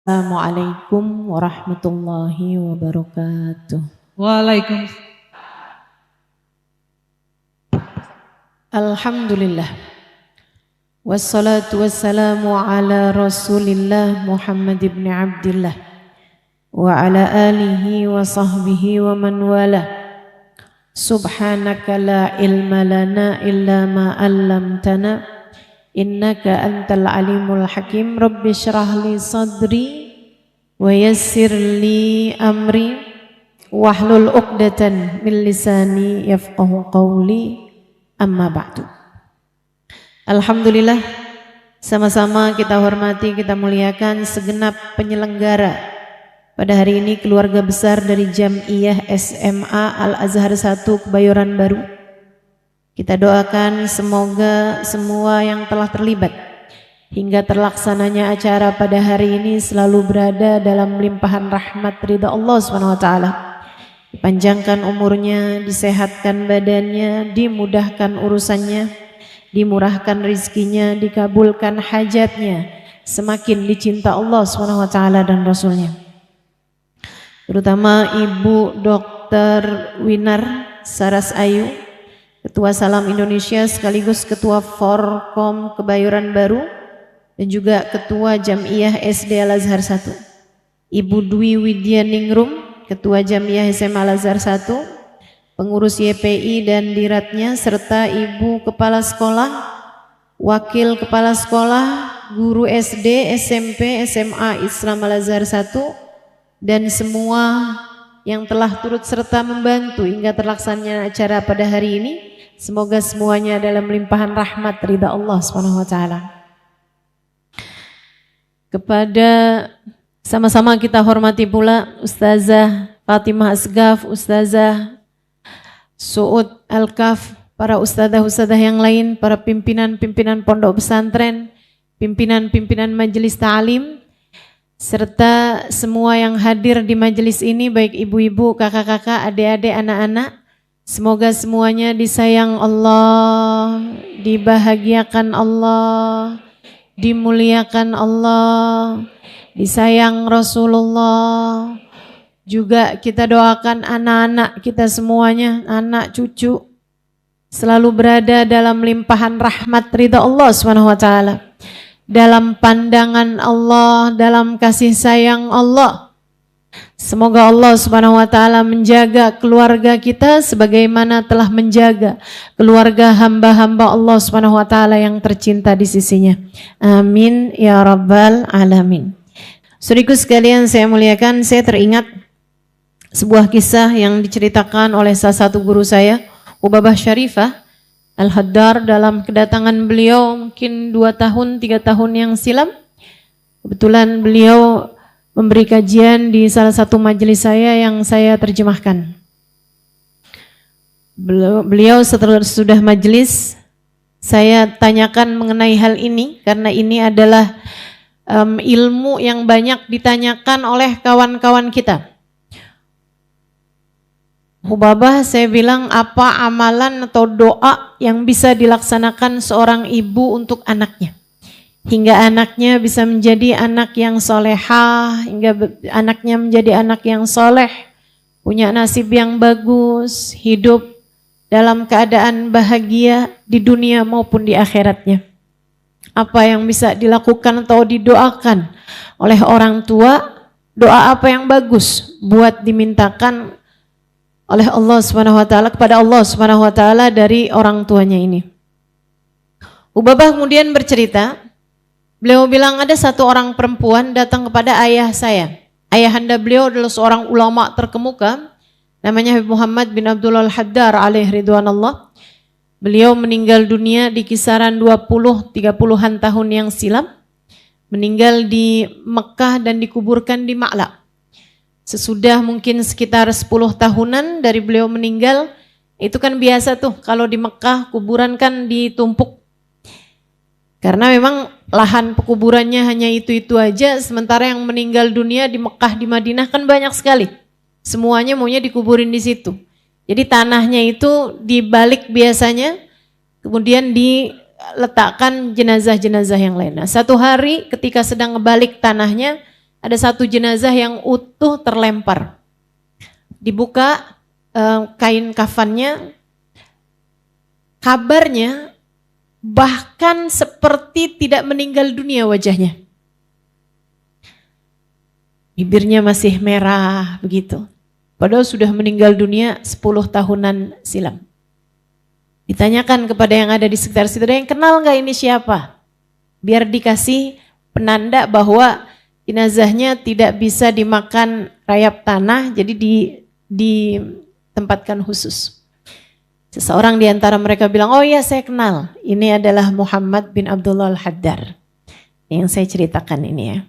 Assalamualaikum warahmatullahi wabarakatuh. Waalaikumsalam. Alhamdulillah. Wassalatu wassalamu ala Rasulillah Muhammad ibn Abdillah wa ala alihi wa sahbihi wa man wala. Subhanaka la ilma lana illa ma 'allamtana innaka antal alimul hakim. Rabbi syrah li sadri wa yassir li amri wahlul 'uqdatan min lisani yafqahu qawli. Amma ba'du. Alhamdulillah, sama-sama kita hormati, kita muliakan segenap penyelenggara pada hari ini, keluarga besar dari Jam'iyah SMA Al-Azhar 1 Kebayoran Baru. Kita doakan semoga semua yang telah terlibat hingga terlaksananya acara pada hari ini selalu berada dalam limpahan rahmat ridha Allah SWT. Dipanjangkan umurnya, disehatkan badannya, dimudahkan urusannya, dimurahkan rizkinya, dikabulkan hajatnya, semakin dicinta Allah SWT dan Rasulnya. Terutama Ibu Dr. Winar Saras Ayu, Ketua Salam Indonesia sekaligus Ketua Forkom Kebayoran Baru dan juga Ketua Jam'iyah SD Al-Azhar 1. Ibu Dwi Widyaningrum, Ketua Jam'iyah SMA Al-Azhar 1, pengurus YPI dan diratnya, serta Ibu Kepala Sekolah, Wakil Kepala Sekolah, Guru SD, SMP, SMA Islam Al-Azhar 1, dan semua yang telah turut serta membantu hingga terlaksananya acara pada hari ini. Semoga semuanya dalam limpahan rahmat ridha Allah SWT. Kepada sama-sama kita hormati pula Ustazah Fatimah Asgaf, Ustazah Suud Al-Kaf, para ustazah-ustazah yang lain, para pimpinan-pimpinan pondok pesantren, pimpinan-pimpinan majelis ta'lim, serta semua yang hadir di majelis ini, baik ibu-ibu, kakak-kakak, adik-adik, anak-anak. Semoga semuanya disayang Allah, dibahagiakan Allah, dimuliakan Allah, disayang Rasulullah. Juga kita doakan anak-anak kita semuanya, anak cucu, selalu berada dalam limpahan rahmat ridha Allah SWT, dalam pandangan Allah, dalam kasih sayang Allah. Semoga Allah SWT menjaga keluarga kita sebagaimana telah menjaga keluarga hamba-hamba Allah SWT yang tercinta di sisinya. Amin ya rabbal alamin. Saudaraku sekalian saya muliakan, saya teringat sebuah kisah yang diceritakan oleh salah satu guru saya, Ubabah Syarifah Al-Haddar, dalam kedatangan beliau mungkin 2 tahun, 3 tahun yang silam. Kebetulan beliau memberi kajian di salah satu majelis saya yang saya terjemahkan. Beliau setelah sudah majelis, saya tanyakan mengenai hal ini karena ini adalah ilmu yang banyak ditanyakan oleh kawan-kawan kita. Hubabah, saya bilang, apa amalan atau doa yang bisa dilaksanakan seorang ibu untuk anaknya hingga anaknya bisa menjadi anak yang solehah, hingga anaknya menjadi anak yang soleh, punya nasib yang bagus, hidup dalam keadaan bahagia di dunia maupun di akhiratnya. Apa yang bisa dilakukan atau didoakan oleh orang tua, doa apa yang bagus buat dimintakan oleh Allah SWT kepada Allah SWT dari orang tuanya ini. Ubabah kemudian bercerita, beliau bilang ada satu orang perempuan datang kepada ayah saya. Ayahanda beliau adalah seorang ulama terkemuka, namanya Habib Muhammad bin Abdullah Al-Haddar alaihi ridwanallah. Beliau meninggal dunia di kisaran 20-30an tahun yang silam. Meninggal di Mekah dan dikuburkan di Ma'la. Sesudah mungkin sekitar 10 tahunan dari beliau meninggal, itu kan biasa tuh kalau di Mekah kuburan kan ditumpuk. Karena memang lahan pekuburannya hanya itu-itu aja, sementara yang meninggal dunia di Mekah, di Madinah kan banyak sekali. Semuanya maunya dikuburin di situ. Jadi tanahnya itu dibalik biasanya, kemudian diletakkan jenazah-jenazah yang lain. Nah, satu hari ketika sedang ngebalik tanahnya, ada satu jenazah yang utuh terlempar. Dibuka kain kafannya, kabarnya bahkan seperti tidak meninggal dunia wajahnya. Bibirnya masih merah begitu. Padahal sudah meninggal dunia 10 tahunan silam. Ditanyakan kepada yang ada di sekitar situ, yang kenal nggak ini siapa? Biar dikasih penanda bahwa jenazahnya tidak bisa dimakan rayap tanah, jadi ditempatkan khusus. Seseorang di antara mereka bilang, oh iya saya kenal, ini adalah Muhammad bin Abdullah Al-Haddar. Yang saya ceritakan ini ya.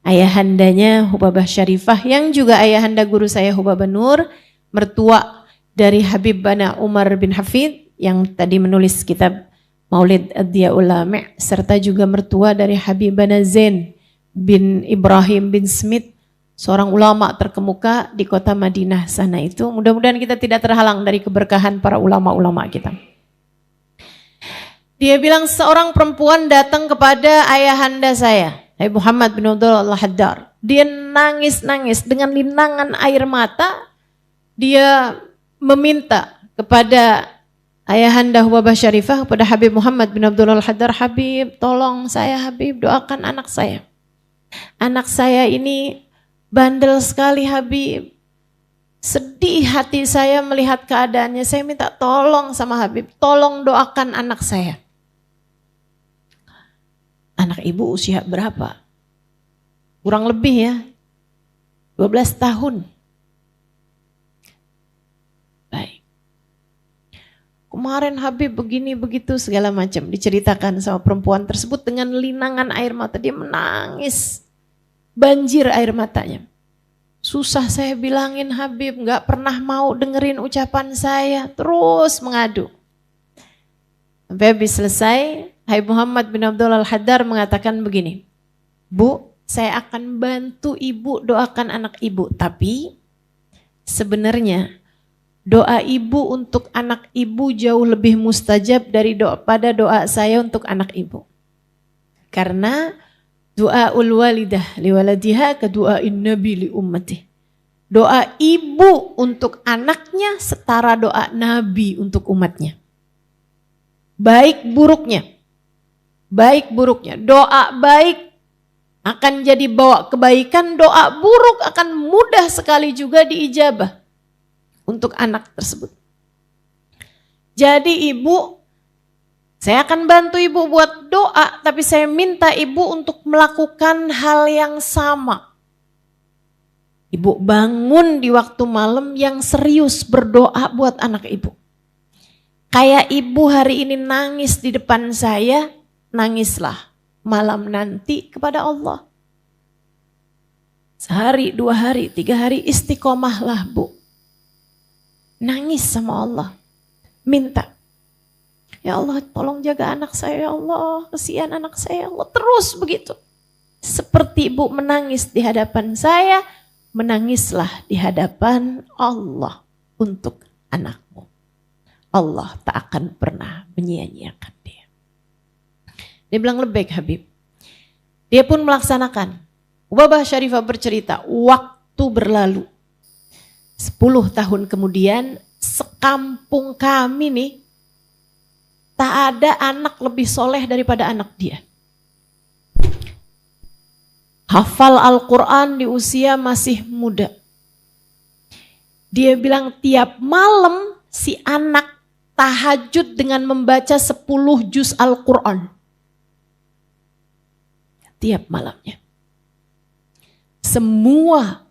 Ayahandanya Hubabah Syarifah yang juga ayahanda guru saya Hubabah Nur, mertua dari Habib Bana Umar bin Hafid yang tadi menulis kitab Maulid Ad-Diyaul Lami', serta juga mertua dari Habib Bana Zain bin Ibrahim bin Smith, seorang ulama terkemuka di kota Madinah sana itu. Mudah-mudahan kita tidak terhalang dari keberkahan para ulama-ulama kita. Dia bilang seorang perempuan datang kepada ayahanda saya, Muhammad bin Abdullah Al-Haddar. Dia nangis-nangis dengan linangan air mata. Dia meminta kepada ayahanda Hubabah Syarifah, kepada Habib Muhammad bin Abdullah Al-Haddar, Habib tolong saya, Habib doakan anak saya. Anak saya ini bandel sekali Habib. Sedih hati saya melihat keadaannya. Saya minta tolong sama Habib, tolong doakan anak saya. Anak ibu usia berapa? Kurang lebih ya, 12 tahun. Baik. Kemarin Habib begini begitu segala macam diceritakan sama perempuan tersebut dengan linangan air mata. Dia menangis, banjir air matanya. Susah saya bilangin Habib, gak pernah mau dengerin ucapan saya, terus mengadu. Sampai habis selesai, Habib Muhammad bin Abdullah Al-Haddar mengatakan begini, Bu, saya akan bantu ibu doakan anak ibu, tapi sebenarnya doa ibu untuk anak ibu jauh lebih mustajab pada doa saya untuk anak ibu. Karena doaul walidah liwaladiha kadu'ain nabi li ummati. Doa ibu untuk anaknya setara doa nabi untuk umatnya. Baik buruknya. Doa baik akan jadi bawa kebaikan, doa buruk akan mudah sekali juga diijabah untuk anak tersebut. Jadi ibu, saya akan bantu ibu buat doa, tapi saya minta ibu untuk melakukan hal yang sama. Ibu bangun di waktu malam yang serius berdoa buat anak ibu. Kayak ibu hari ini nangis di depan saya, nangislah malam nanti kepada Allah. Sehari, 2 hari, 3 hari istiqomahlah Bu. Nangis sama Allah. Minta. Ya Allah tolong jaga anak saya ya Allah. Kesian anak saya ya Allah. Terus begitu. Seperti ibu menangis di hadapan saya, menangislah di hadapan Allah untuk anakmu. Allah tak akan pernah menyia-nyiakan dia. Dia bilang lebih Habib. Dia pun melaksanakan. Hubabah Syarifah bercerita, waktu berlalu. 10 tahun kemudian, sekampung kami nih, tak ada anak lebih soleh daripada anak dia. Hafal Al-Quran di usia masih muda. Dia bilang tiap malam si anak tahajud dengan membaca 10 juz Al-Quran. Tiap malamnya. Semua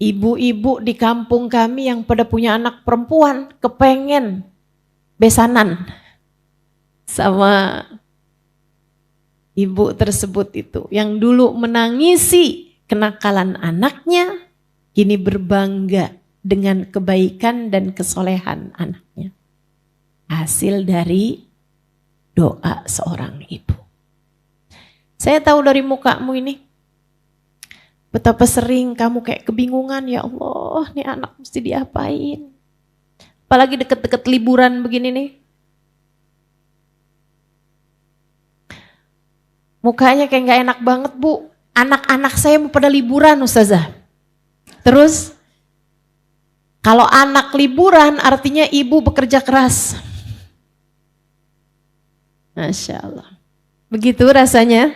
ibu-ibu di kampung kami yang pada punya anak perempuan kepengen besanan sama ibu tersebut itu. Yang dulu menangisi kenakalan anaknya, kini berbangga dengan kebaikan dan kesolehan anaknya. Hasil dari doa seorang ibu. Saya tahu dari mukamu ini, betapa sering kamu kayak kebingungan, ya Allah, nih anak mesti diapain. Apalagi deket-deket liburan begini nih. Mukanya kayak gak enak banget Bu. anak-anak saya mau pada liburan Ustazah. Terus kalau anak liburan artinya ibu bekerja keras. Masya Allah. Begitu rasanya.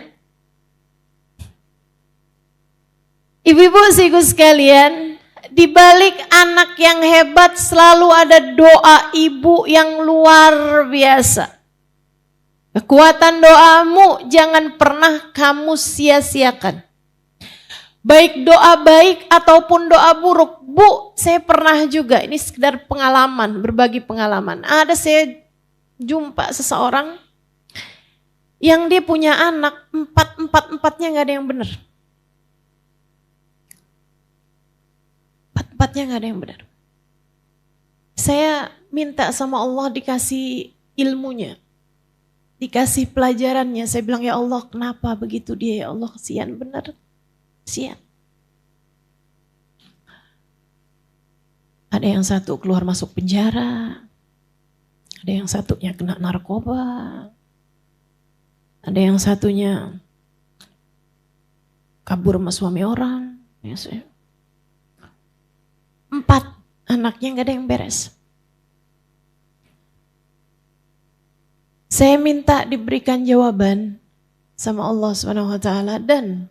Ibu-ibu ibu sekalian, di balik anak yang hebat selalu ada doa ibu yang luar biasa. Kekuatan doamu jangan pernah kamu sia-siakan. Baik doa baik ataupun doa buruk. Bu, saya pernah juga, ini sekedar pengalaman, berbagi pengalaman. Ada saya jumpa seseorang yang dia punya anak, empatnya gak ada yang benar. Empatnya gak ada yang benar. Saya minta sama Allah dikasih ilmunya, dikasih pelajarannya. Saya bilang, ya Allah kenapa begitu dia, ya Allah kesian benar. Kesian. Ada yang satu keluar masuk penjara, ada yang satunya kena narkoba, ada yang satunya kabur sama suami orang. Ya, 4 anaknya gak ada yang beres. Saya minta diberikan jawaban sama Allah SWT dan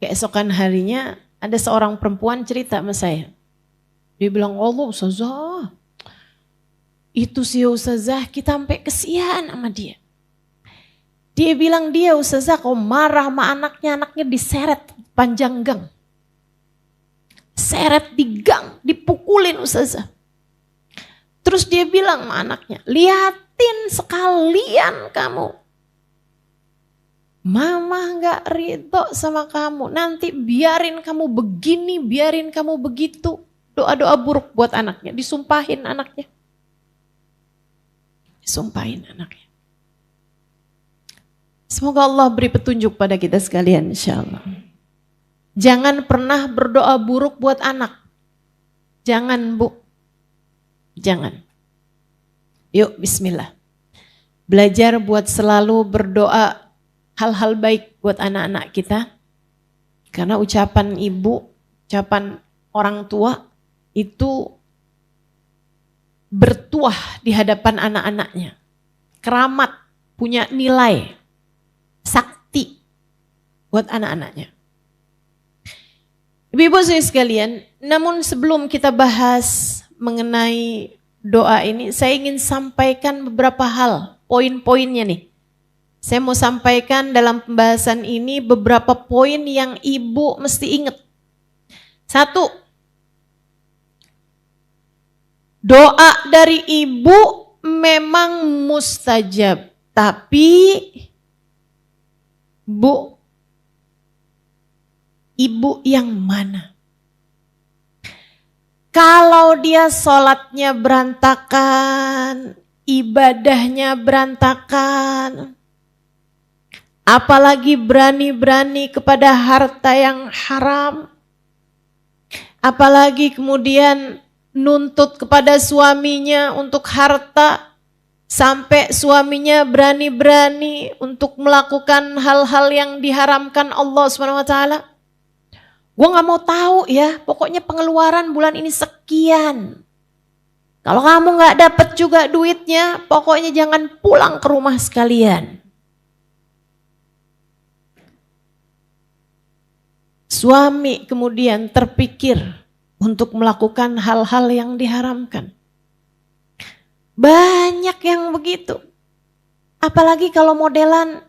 keesokan harinya ada seorang perempuan cerita sama saya. Dia bilang, Allah Ustazah, itu si Ustazah kita sampai kesian sama dia. Dia bilang dia Ustazah kau marah sama anaknya diseret panjang gang. Seret di gang, dipukulin Ustazah. Terus dia bilang sama anaknya, liatin sekalian kamu. Mama gak ridho sama kamu, nanti biarin kamu begini, biarin kamu begitu. Doa-doa buruk buat anaknya, disumpahin anaknya. Disumpahin anaknya. Semoga Allah beri petunjuk pada kita sekalian insyaAllah. Jangan pernah berdoa buruk buat anak. Jangan Bu. Jangan. Yuk bismillah. Belajar buat selalu berdoa hal-hal baik buat anak-anak kita. Karena ucapan ibu, ucapan orang tua itu bertuah di hadapan anak-anaknya. Keramat, punya nilai, sakti buat anak-anaknya. Ibu-ibu sekalian, namun sebelum kita bahas mengenai doa ini, saya ingin sampaikan beberapa hal, poin-poinnya nih. Saya mau sampaikan dalam pembahasan ini beberapa poin yang ibu mesti ingat. 1, doa dari ibu memang mustajab, tapi Bu, ibu yang mana? Kalau dia sholatnya berantakan, ibadahnya berantakan, apalagi berani-berani kepada harta yang haram, apalagi kemudian nuntut kepada suaminya untuk harta, sampai suaminya berani-berani untuk melakukan hal-hal yang diharamkan Allah SWT. Gue gak mau tahu ya, pokoknya pengeluaran bulan ini sekian. Kalau kamu gak dapet juga duitnya, pokoknya jangan pulang ke rumah sekalian. Suami kemudian terpikir untuk melakukan hal-hal yang diharamkan. Banyak yang begitu. Apalagi kalau modelan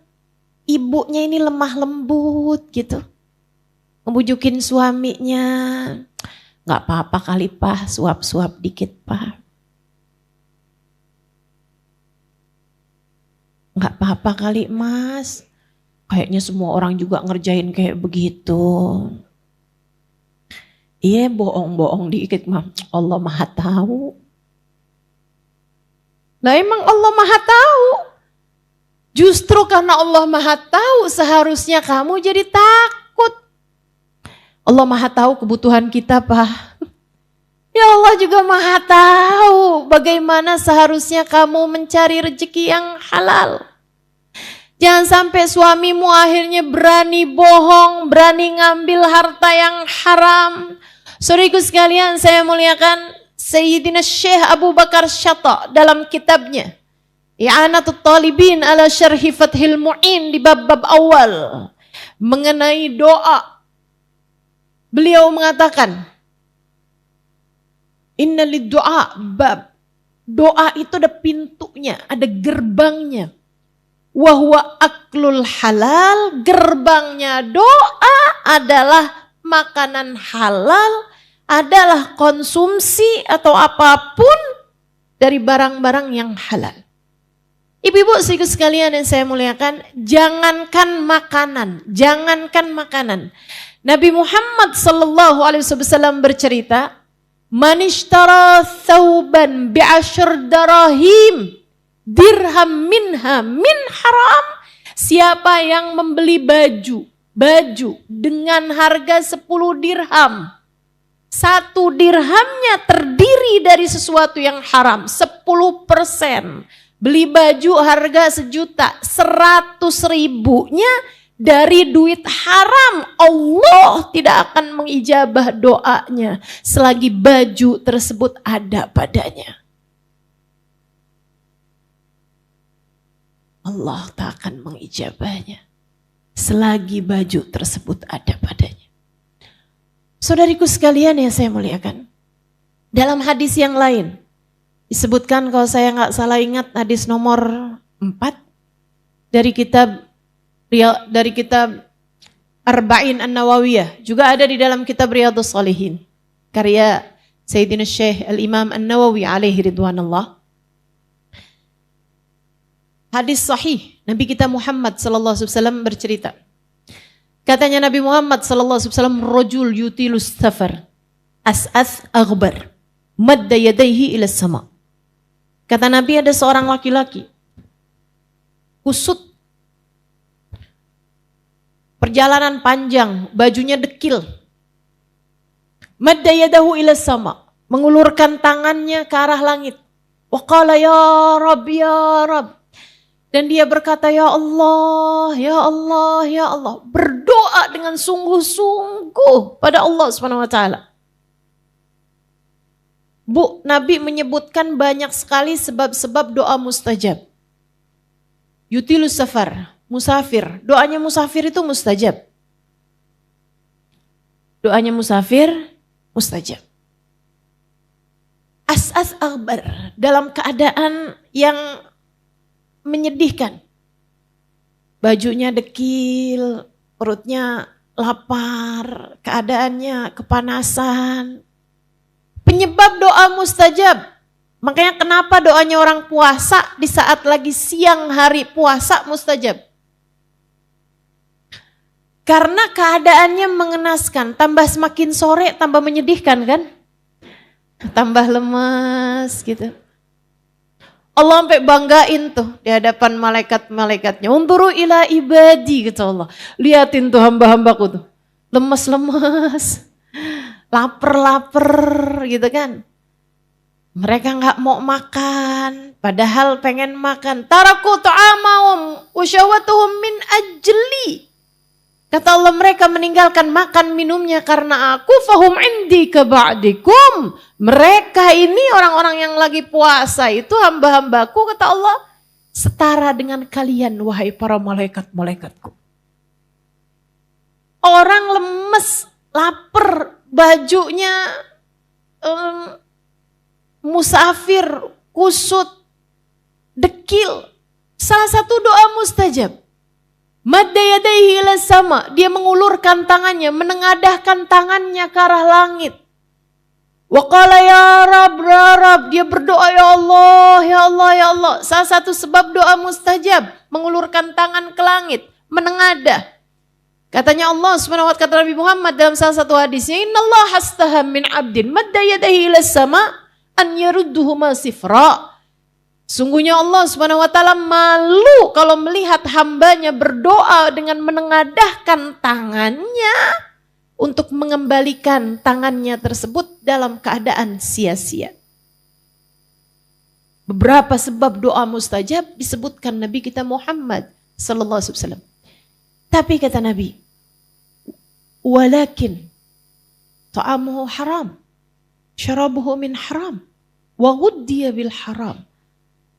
ibunya ini lemah lembut gitu. Ngebujukin suaminya, gak apa-apa kali Pak, suap-suap dikit Pak. Gak apa-apa kali Mas, kayaknya semua orang juga ngerjain kayak begitu. Iya bohong-bohong dikit mah, Allah Maha tahu. Nah emang Allah Maha tahu. Justru karena Allah Maha tahu seharusnya kamu jadi takut. Allah Maha tahu kebutuhan kita Pak. Ya Allah juga Maha tahu bagaimana seharusnya kamu mencari rezeki yang halal. Jangan sampai suamimu akhirnya berani bohong, berani ngambil harta yang haram. Saudaraku sekalian, saya muliakan Sayyidina Syekh Abu Bakar Syata dalam kitabnya I'anatul Talibin ala Syarhi Fathil Mu'in di bab-bab awal mengenai doa. Beliau mengatakan, Inna lid doa bab. Doa itu ada pintunya, ada gerbangnya. Wahwa aklul halal, gerbangnya doa adalah makanan halal, adalah konsumsi atau apapun dari barang-barang yang halal. Ibu-ibu sekalian yang saya muliakan, jangankan makanan. Nabi Muhammad SAW bercerita, Man ishtara thawban bi'ashir darahim, dirham minha min haram. Siapa yang membeli baju dengan harga 10 dirham, 1 dirhamnya terdiri dari sesuatu yang haram, 10%. Beli baju harga 1 juta, 100.000-nya dari duit haram. Allah tidak akan mengijabah doanya selagi baju tersebut ada padanya. Allah tak akan mengijabahnya selagi baju tersebut ada padanya. Saudariku sekalian yang saya muliakan, dalam hadis yang lain disebutkan, kalau saya nggak salah ingat, hadis nomor 4 dari kitab Arba'in An-Nawawiyah, juga ada di dalam kitab Riyadhus Shalihin karya Sayyidina Syekh Al-Imam An-Nawawi alaihi ridwanullah. Hadis sahih, Nabi kita Muhammad sallallahu alaihi wasallam bercerita. Katanya Nabi Muhammad sallallahu alaihi wasallam, rajul yutilus safar, as'ath aghbar, madda yadayhi ila sama. Kata Nabi, ada seorang laki-laki kusut, perjalanan panjang, bajunya dekil, madda yadahu ila sama, mengulurkan tangannya ke arah langit. Wa qala ya Rabb, ya Rabb. Dan dia berkata, ya Allah, ya Allah, ya Allah. Berdoa dengan sungguh-sungguh pada Allah SWT. Bu, Nabi menyebutkan banyak sekali sebab-sebab doa mustajab. Yutilus safar, musafir. Doanya musafir itu mustajab. Doanya musafir, mustajab. As'as aghbar, dalam keadaan yang menyedihkan. Bajunya dekil, perutnya lapar, keadaannya kepanasan. Penyebab doa mustajab. Makanya kenapa doanya orang puasa di saat lagi siang hari puasa mustajab? Karena keadaannya mengenaskan, tambah semakin sore tambah menyedihkan kan? Tambah lemas gitu. Allah sampai banggain tuh di hadapan malaikat-malaikatnya. Unzuru ila ibadi, kata Allah. Liatin tuh hamba-hambaku tuh. Lemes-lemes, lapar-lapar gitu kan. Mereka gak mau makan, padahal pengen makan. Taraku ta'amahum wa syahwatuhum min ajli. Kata Allah, mereka meninggalkan makan minumnya karena aku, fahum indi kaba'dikum. Mereka ini orang-orang yang lagi puasa itu hamba-hambaku, kata Allah, setara dengan kalian wahai para malaikat-malaikatku. Orang lemes, lapar, bajunya musafir, kusut, dekil. Salah satu doa mustajab. Madda yadaihi ila sama, dia mengulurkan tangannya, menengadahkan tangannya ke arah langit. Wa qala ya Rabb, ya Rabb, dia berdoa, ya Allah, ya Allah, ya Allah. Salah satu sebab doa mustajab, mengulurkan tangan ke langit, menengadah. Katanya Allah Subhanahu wa ta'ala, kata Nabi Muhammad dalam salah satu hadisnya, innallaha astaha min 'abdin madda yadaihi ila sama an yarudduhuma sifra. Sungguhnya Allah Subhanahu wa ta'ala malu kalau melihat hambanya berdoa dengan menengadahkan tangannya untuk mengembalikan tangannya tersebut dalam keadaan sia-sia. Beberapa sebab doa mustajab disebutkan Nabi kita Muhammad sallallahu alaihi wasallam. Tapi kata Nabi, walakin ta'amuhu haram, syarabuhu min haram, wa ghuddiya bil haram,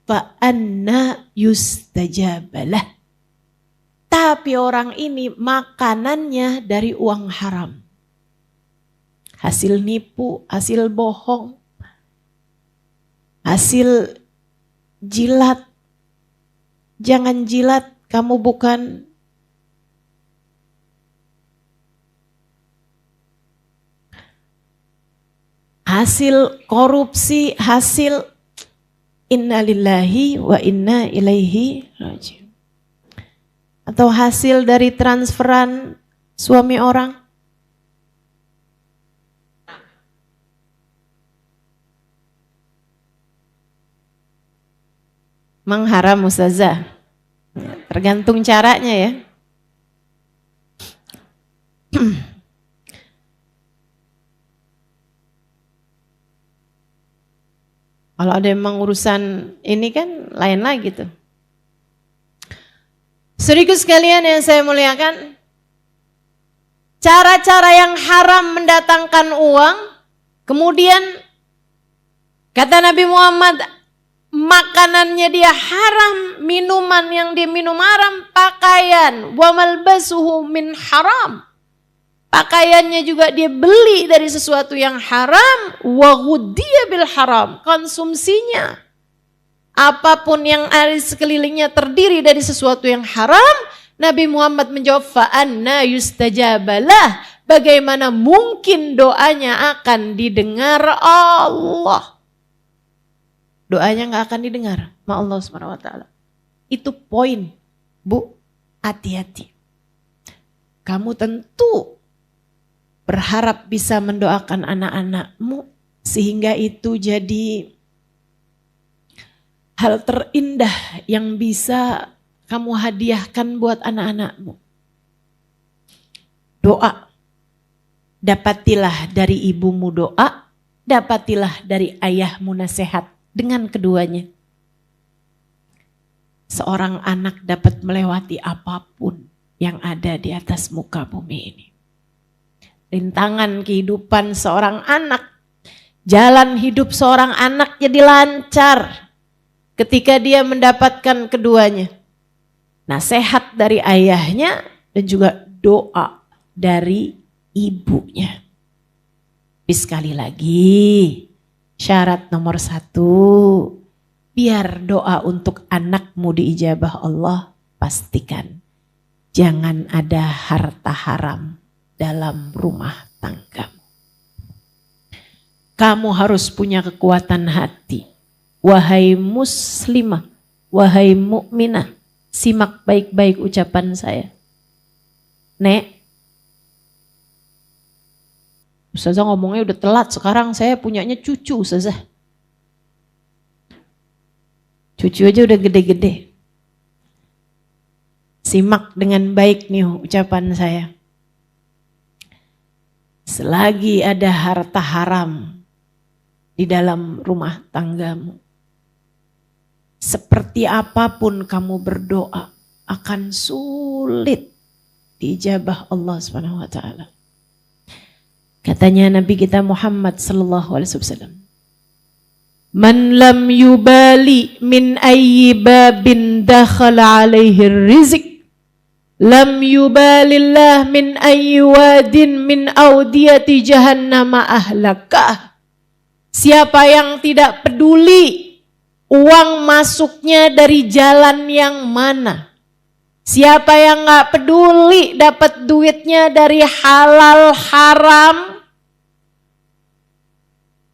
fa anna yustajabalah. Tapi orang ini makanannya dari uang haram. Hasil nipu, hasil bohong, hasil jilat. Jangan jilat, kamu bukan hasil korupsi, hasil innalillahi wa inna ilaihi raji'un. Atau hasil dari transferan suami orang. Mengharam Ustazah. Tergantung caranya ya. Kalau ada emang urusan ini kan lain lagi tuh. Saudaraku sekalian yang saya muliakan, cara-cara yang haram mendatangkan uang, kemudian kata Nabi Muhammad, makanannya dia haram, minuman yang dia minum haram, pakaian, wa malbasuhu min haram. Pakaiannya juga dia beli dari sesuatu yang haram, wa ghuddiya bil haram. Konsumsinya, apapun yang ada di sekelilingnya terdiri dari sesuatu yang haram. Nabi Muhammad menjawab, fa anna yustajabalah. Bagaimana mungkin doanya akan didengar Allah? Doanya gak akan didengar sama Allah SWT. Itu poin, Bu, hati-hati. Kamu tentu berharap bisa mendoakan anak-anakmu sehingga itu jadi hal terindah yang bisa kamu hadiahkan buat anak-anakmu. Doa. Dapatilah dari ibumu doa, dapatilah dari ayahmu nasihat dengan keduanya. Seorang anak dapat melewati apapun yang ada di atas muka bumi ini. Rintangan kehidupan seorang anak, jalan hidup seorang anak jadi lancar ketika dia mendapatkan keduanya. Nasihat dari ayahnya dan juga doa dari ibunya. Tapi sekali lagi, syarat nomor 1, biar doa untuk anakmu diijabah Allah, pastikan jangan ada harta haram dalam rumah tanggamu. Kamu harus punya kekuatan hati. Wahai muslimah, wahai mukminah, simak baik-baik ucapan saya. Nek, Ustazah ngomongnya udah telat, sekarang saya punyanya cucu Ustazah. Cucu aja udah gede-gede. Simak dengan baik nih ucapan saya. Selagi ada harta haram di dalam rumah tanggamu, seperti apapun kamu berdoa akan sulit diijabah Allah SWT. Katanya Nabi kita Muhammad sallallahu alaihi wasallam, man lam yubali min ayyi babin dakhala alaihi rizq, lam yubalillah min ayyi wadin min audiyati jahannama ahlakah. Siapa yang tidak peduli uang masuknya dari jalan yang mana, siapa yang gak peduli dapat duitnya dari halal haram,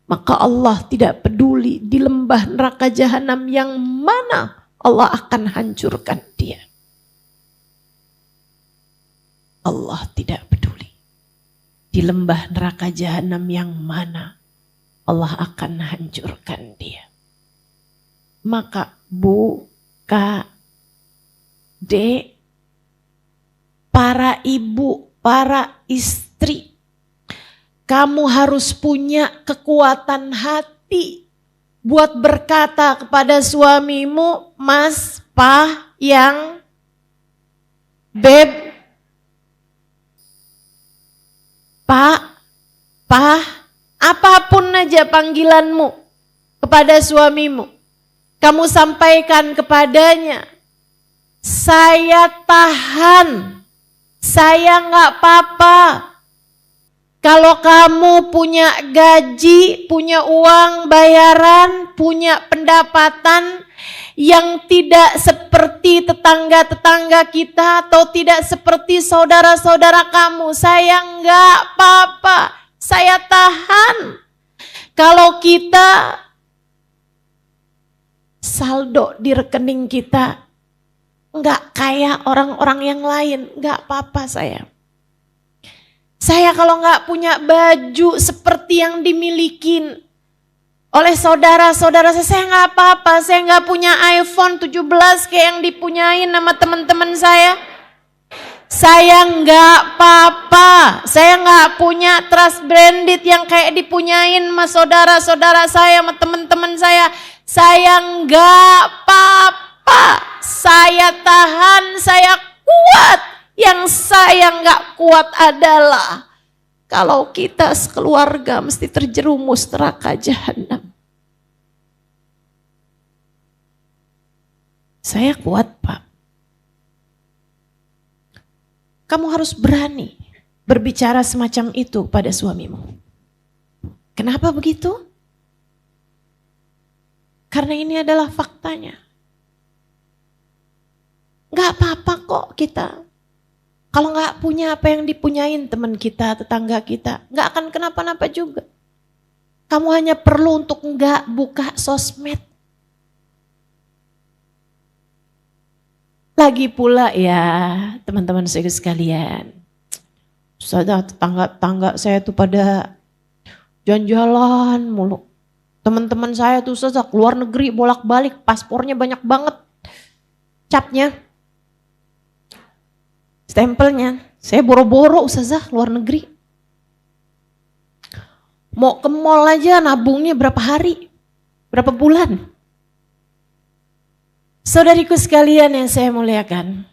maka Allah tidak peduli di lembah neraka jahanam yang mana Allah akan hancurkan dia. Allah tidak peduli di lembah neraka jahanam yang mana Allah akan hancurkan dia. Maka Bu, Kak, Dek, para ibu, para istri, kamu harus punya kekuatan hati buat berkata kepada suamimu, Mas, Pah, yang Beb, Pak, apapun aja panggilanmu kepada suamimu, kamu sampaikan kepadanya, saya tahan, saya nggak apa-apa. Kalau kamu punya gaji, punya uang bayaran, punya pendapatan yang tidak seperti tetangga-tetangga kita atau tidak seperti saudara-saudara kamu, saya nggak apa-apa, saya tahan. Kalau kita saldo di rekening kita nggak kayak orang-orang yang lain, nggak apa-apa saya. Saya kalau nggak punya baju seperti yang dimiliki oleh saudara-saudara saya nggak apa-apa. Saya nggak punya iPhone 17 kayak yang dipunyain sama teman-teman saya. Saya nggak apa-apa. Saya nggak punya trust branded yang kayak dipunyain sama saudara-saudara saya, sama teman-teman saya. Saya nggak apa-apa. Saya tahan, saya kuat. Yang saya nggak kuat adalah kalau kita sekeluarga mesti terjerumus neraka jahanam. Saya kuat, Pak. Kamu harus berani berbicara semacam itu pada suamimu. Kenapa begitu? Karena ini adalah faktanya. Gak apa-apa kok kita. Kalau gak punya apa yang dipunyain teman kita, tetangga kita, gak akan kenapa-napa juga. Kamu hanya perlu untuk gak buka sosmed. Lagi pula ya teman-teman saya sekalian. Sudah tetangga-tetangga saya tuh pada jalan-jalan mulu. Teman-teman saya tuh saja keluar negeri bolak-balik, paspornya banyak banget. Capnya. Stempelnya, saya boro-boro Ustazah luar negeri. Mau ke mall aja nabungnya berapa hari, berapa bulan. Saudariku sekalian yang saya muliakan.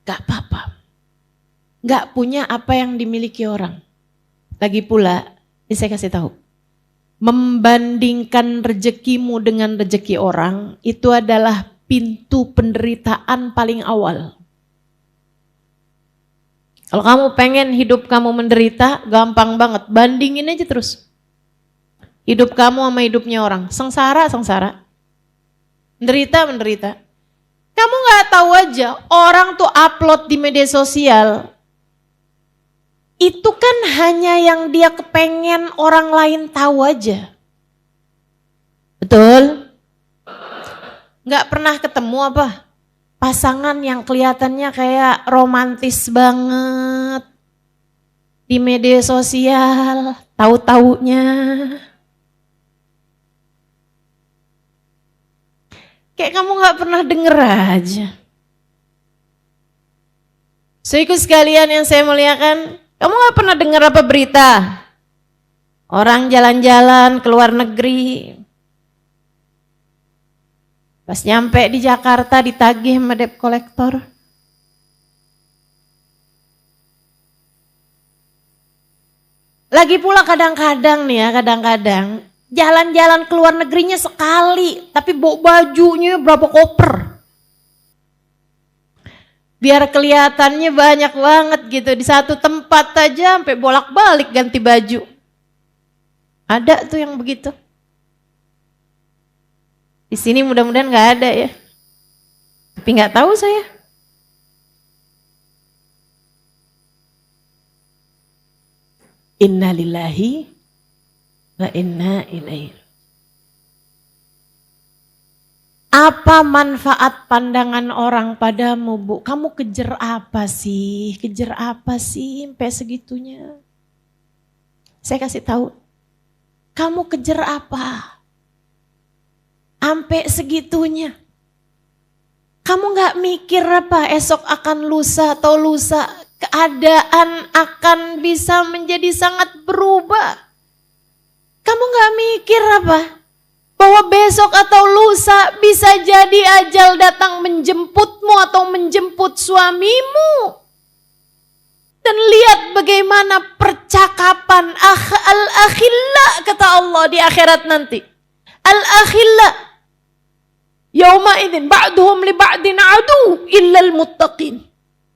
Gak apa-apa. Gak punya apa yang dimiliki orang. Lagi pula, ini saya kasih tahu. Membandingkan rezekimu dengan rezeki orang itu adalah pintu penderitaan paling awal. Kalau kamu pengen hidup kamu menderita, gampang banget, bandingin aja terus. Hidup kamu sama hidupnya orang, sengsara. Menderita. Kamu gak tahu aja, orang tuh upload di media sosial, itu kan hanya yang dia kepengen orang lain tahu aja. Betul? Gak pernah ketemu apa? Pasangan yang kelihatannya kayak romantis banget di media sosial, tahu-taunya. Kayak kamu gak pernah denger aja. Saudaraku sekalian yang saya muliakan, kamu gak pernah dengar apa berita? Orang jalan-jalan ke luar negeri. Pas nyampe di Jakarta ditagih sama debt collector. Lagi pula kadang-kadang jalan-jalan ke luar negerinya sekali, tapi bawa bajunya berapa koper. Biar kelihatannya banyak banget gitu, di satu tempat aja sampai bolak-balik ganti baju. Ada tuh yang begitu. Di sini mudah-mudahan nggak ada ya. Tapi nggak tahu saya. Inna lillahi wa inna ilaihi. Apa manfaat pandangan orang padamu, Bu? Kamu kejar apa sih? Sampai segitunya? Saya kasih tahu. Kamu kejar apa? Sampai segitunya. Kamu gak mikir apa esok akan lusa atau lusa keadaan akan bisa menjadi sangat berubah. Kamu gak mikir apa? bahwa besok atau lusa bisa jadi ajal datang menjemputmu atau menjemput suamimu. Dan lihat bagaimana percakapan al-akhilla kata Allah di akhirat nanti. Al-akhilla yauma idzin ba'duhum li ba'din adu illal muttaqin.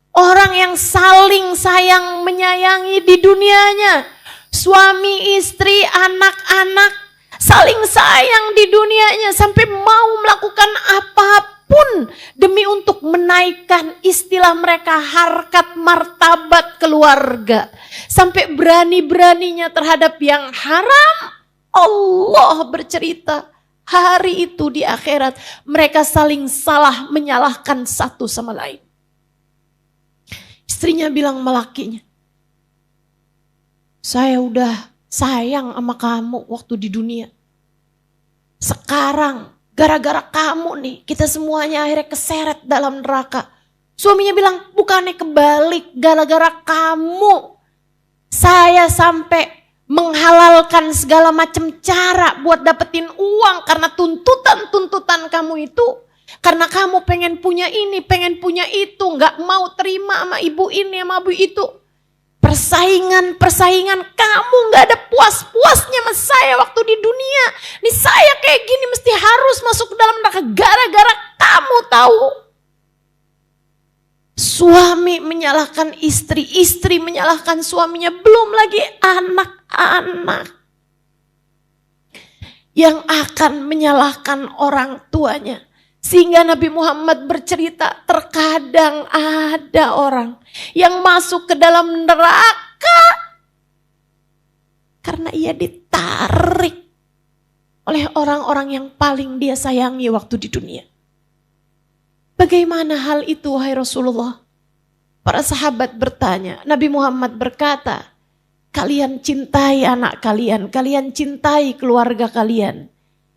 Orang yang saling sayang menyayangi di dunianya, suami, istri, anak-anak saling sayang di dunianya sampai mau melakukan apapun demi untuk menaikkan istilah mereka harkat martabat keluarga. Sampai berani-beraninya terhadap yang haram. Allah bercerita hari itu di akhirat mereka saling salah menyalahkan satu sama lain. Istrinya bilang sama lakinya, saya udah sayang sama kamu waktu di dunia. Sekarang gara-gara kamu nih kita semuanya akhirnya keseret dalam neraka. Suaminya bilang bukannya kebalik, gara-gara kamu saya sampai menghalalkan segala macam cara buat dapetin uang karena tuntutan kamu itu. Karena kamu pengen punya ini, pengen punya itu, gak mau terima sama ibu ini, sama ibu itu. Persaingan, kamu gak ada puas-puasnya sama saya waktu di dunia. Nih saya kayak gini mesti harus masuk ke dalam neraka gara-gara kamu tahu. Suami menyalahkan istri, istri menyalahkan suaminya, belum lagi anak-anak yang akan menyalahkan orang tuanya. Sehingga Nabi Muhammad bercerita terkadang ada orang yang masuk ke dalam neraka karena ia ditarik oleh orang-orang yang paling dia sayangi waktu di dunia. Bagaimana hal itu wahai Rasulullah? Para sahabat bertanya, Nabi Muhammad berkata, kalian cintai anak kalian, kalian cintai keluarga kalian.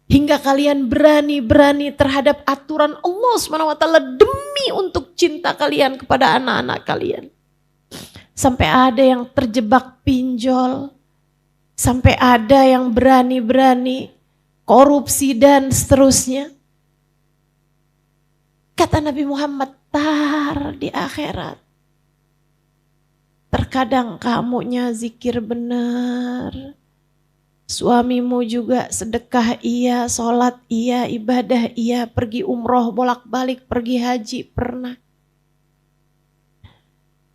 Hingga kalian berani-berani terhadap aturan Allah SWT demi untuk cinta kalian kepada anak-anak kalian. Sampai ada yang terjebak pinjol. Sampai ada yang berani-berani korupsi dan seterusnya. Kata Nabi Muhammad, tar di akhirat. Terkadang kamunya zikir benar. Suamimu juga sedekah iya, sholat iya, ibadah iya, pergi umroh bolak-balik, pergi haji pernah.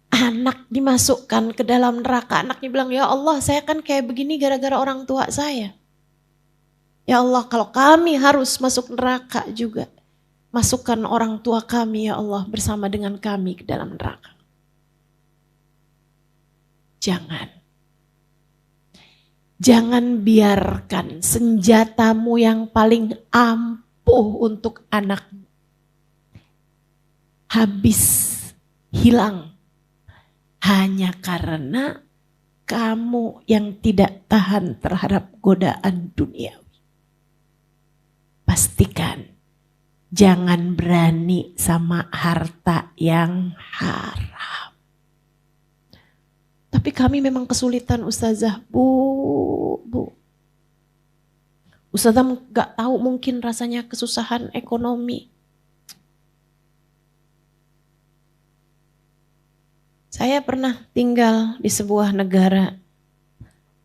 Anak dimasukkan ke dalam neraka, anaknya bilang, ya Allah saya kan kayak begini gara-gara orang tua saya. Ya Allah kalau kami harus masuk neraka juga, masukkan orang tua kami ya Allah bersama dengan kami ke dalam neraka. Jangan biarkan senjatamu yang paling ampuh untuk anakmu habis, hilang. Hanya karena kamu yang tidak tahan terhadap godaan duniawi. Pastikan jangan berani sama harta yang haram. Tapi kami memang kesulitan Ustazah, Bu. Ustazah gak tahu mungkin rasanya kesusahan ekonomi. Saya pernah tinggal di sebuah negara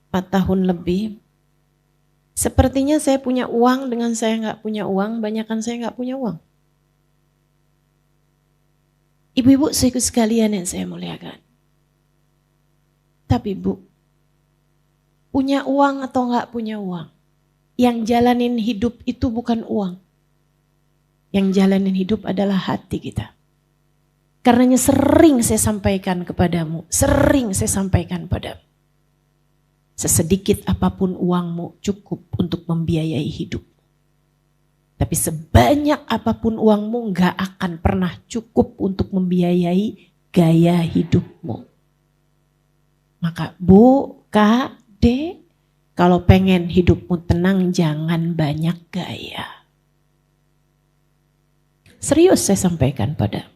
4 tahun lebih. Sepertinya saya punya uang dengan saya gak punya uang, banyakan saya gak punya uang. Ibu-ibu sekalian yang saya muliakan. Tapi Bu, punya uang atau enggak punya uang, yang jalanin hidup itu bukan uang. Yang jalanin hidup adalah hati kita. Karenanya sering saya sampaikan kepadamu, sesedikit apapun uangmu cukup untuk membiayai hidup. Tapi sebanyak apapun uangmu enggak akan pernah cukup untuk membiayai gaya hidupmu. Maka Bu, Kak, Dek, kalau pengen hidupmu tenang jangan banyak gaya. Serius saya sampaikan padamu.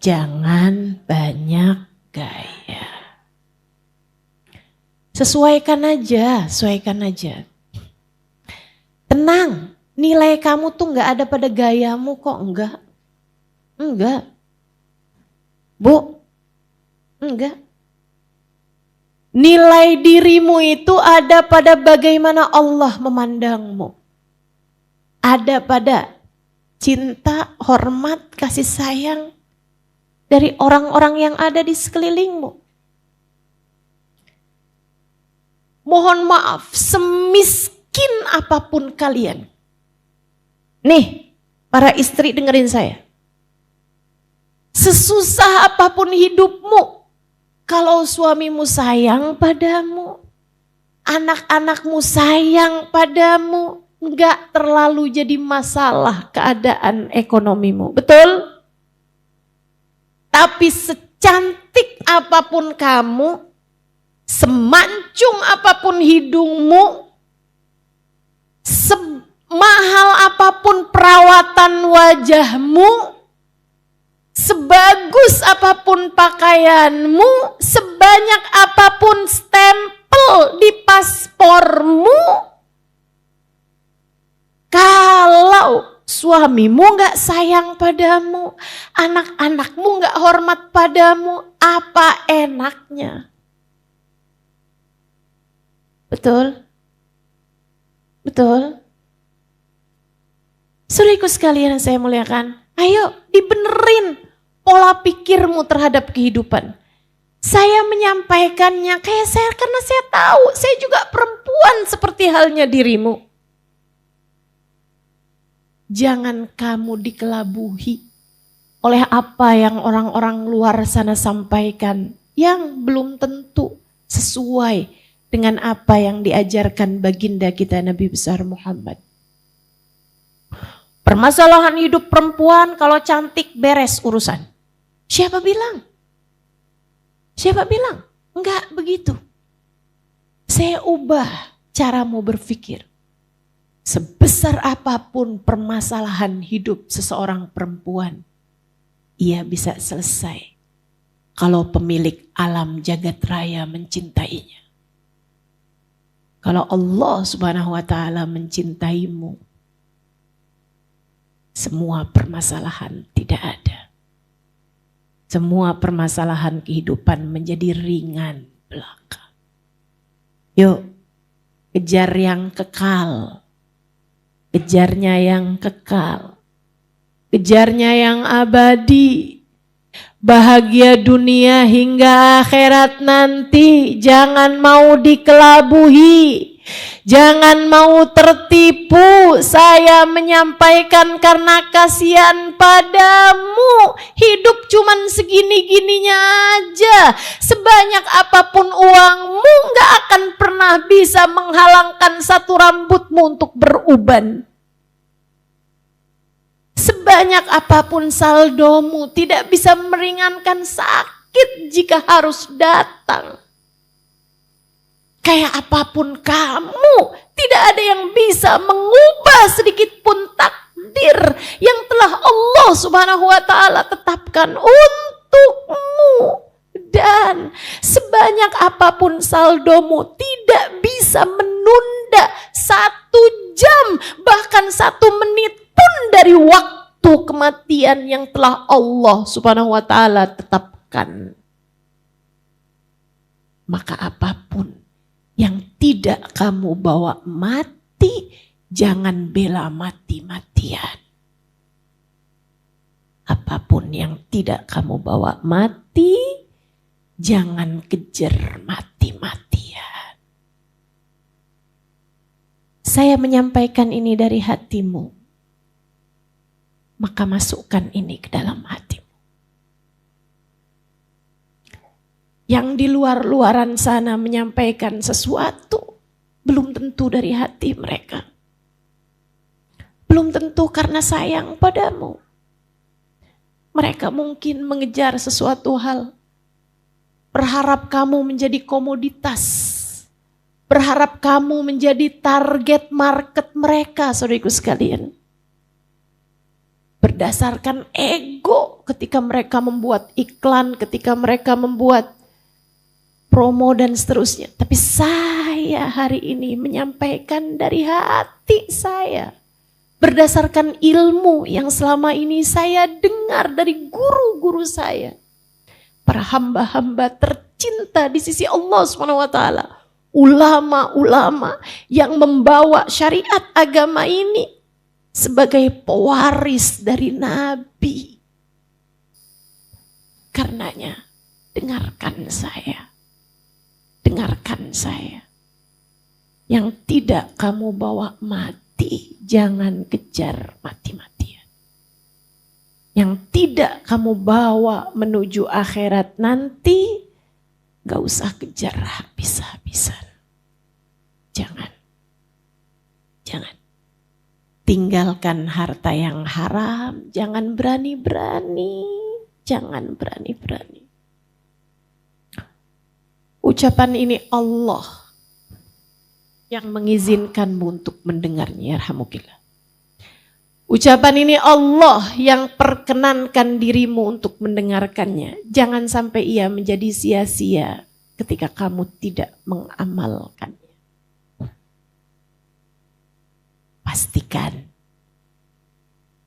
Jangan banyak gaya. Sesuaikan aja, sesuaikan aja. Tenang, nilai kamu tuh gak ada pada gayamu kok, enggak. Enggak. Bu, enggak. Nilai dirimu itu ada pada bagaimana Allah memandangmu. Ada pada cinta, hormat, kasih sayang dari orang-orang yang ada di sekelilingmu. Mohon maaf, semiskin apapun kalian. Nih, para istri dengerin saya. Sesusah apapun hidupmu, kalau suamimu sayang padamu, anak-anakmu sayang padamu, enggak terlalu jadi masalah keadaan ekonomimu. Betul? Tapi secantik apapun kamu, semancung apapun hidungmu, semahal apapun perawatan wajahmu, sebagus apapun pakaianmu, sebanyak apapun stempel di paspormu, kalau suamimu gak sayang padamu, anak-anakmu gak hormat padamu, apa enaknya? Betul? Betul? Saudaraku sekalian yang saya muliakan, ayo dibenerin pola pikirmu terhadap kehidupan. Saya menyampaikannya karena saya tahu, saya juga perempuan seperti halnya dirimu. Jangan kamu dikelabuhi oleh apa yang orang-orang luar sana sampaikan yang belum tentu sesuai dengan apa yang diajarkan baginda kita Nabi besar Muhammad. Permasalahan hidup perempuan kalau cantik beres urusan. Siapa bilang? Siapa bilang? Enggak begitu. Saya ubah caramu berpikir. Sebesar apapun permasalahan hidup seseorang perempuan, ia bisa selesai kalau pemilik alam jagat raya mencintainya. Kalau Allah Subhanahu wa taala mencintaimu, semua permasalahan tidak ada. Semua permasalahan kehidupan menjadi ringan belaka. Yuk, kejar yang kekal. Kejarnya yang kekal. Kejarnya yang abadi. Bahagia dunia hingga akhirat nanti. Jangan mau dikelabuhi. Jangan mau tertipu. Saya menyampaikan karena kasihan padamu. Hidup cuman segini-gininya aja. Sebanyak apapun uangmu gak akan pernah bisa menghalangkan satu rambutmu untuk beruban. Sebanyak apapun saldomu tidak bisa meringankan sakit jika harus datang. Kayak apapun kamu, tidak ada yang bisa mengubah sedikit pun takdir yang telah Allah Subhanahu wa taala tetapkan untukmu. Dan sebanyak apapun saldomu tidak bisa menunda 1 jam, bahkan 1 menit pun dari waktu kematian yang telah Allah Subhanahu wa taala tetapkan. Maka apapun yang tidak kamu bawa mati, jangan bela mati-matian. Apapun yang tidak kamu bawa mati, jangan kejar mati-matian. Saya menyampaikan ini dari hatimu, maka masukkan ini ke dalam hatimu. Yang di luar-luaran sana menyampaikan sesuatu, belum tentu dari hati mereka. Belum tentu karena sayang padamu. Mereka mungkin mengejar sesuatu hal. Berharap kamu menjadi komoditas. Berharap kamu menjadi target market mereka, saudaraku sekalian. Berdasarkan ego ketika mereka membuat iklan, ketika mereka membuat promo dan seterusnya. Tapi saya hari ini menyampaikan dari hati saya. Berdasarkan ilmu yang selama ini saya dengar dari guru-guru saya. Para hamba-hamba tercinta di sisi Allah SWT. Ulama-ulama yang membawa syariat agama ini sebagai pewaris dari Nabi. Karenanya, dengarkan saya. Dengarkan saya. Yang tidak kamu bawa mati, jangan kejar mati-matian. Yang tidak kamu bawa menuju akhirat nanti, gak usah kejar habis-habisan. Jangan. Jangan. Tinggalkan harta yang haram, jangan berani-berani. Jangan berani-berani. Ucapan ini Allah yang mengizinkanmu untuk mendengarnya. Yarhamukillah. Ucapan ini Allah yang perkenankan dirimu untuk mendengarkannya. Jangan sampai ia menjadi sia-sia ketika kamu tidak mengamalkannya. Pastikan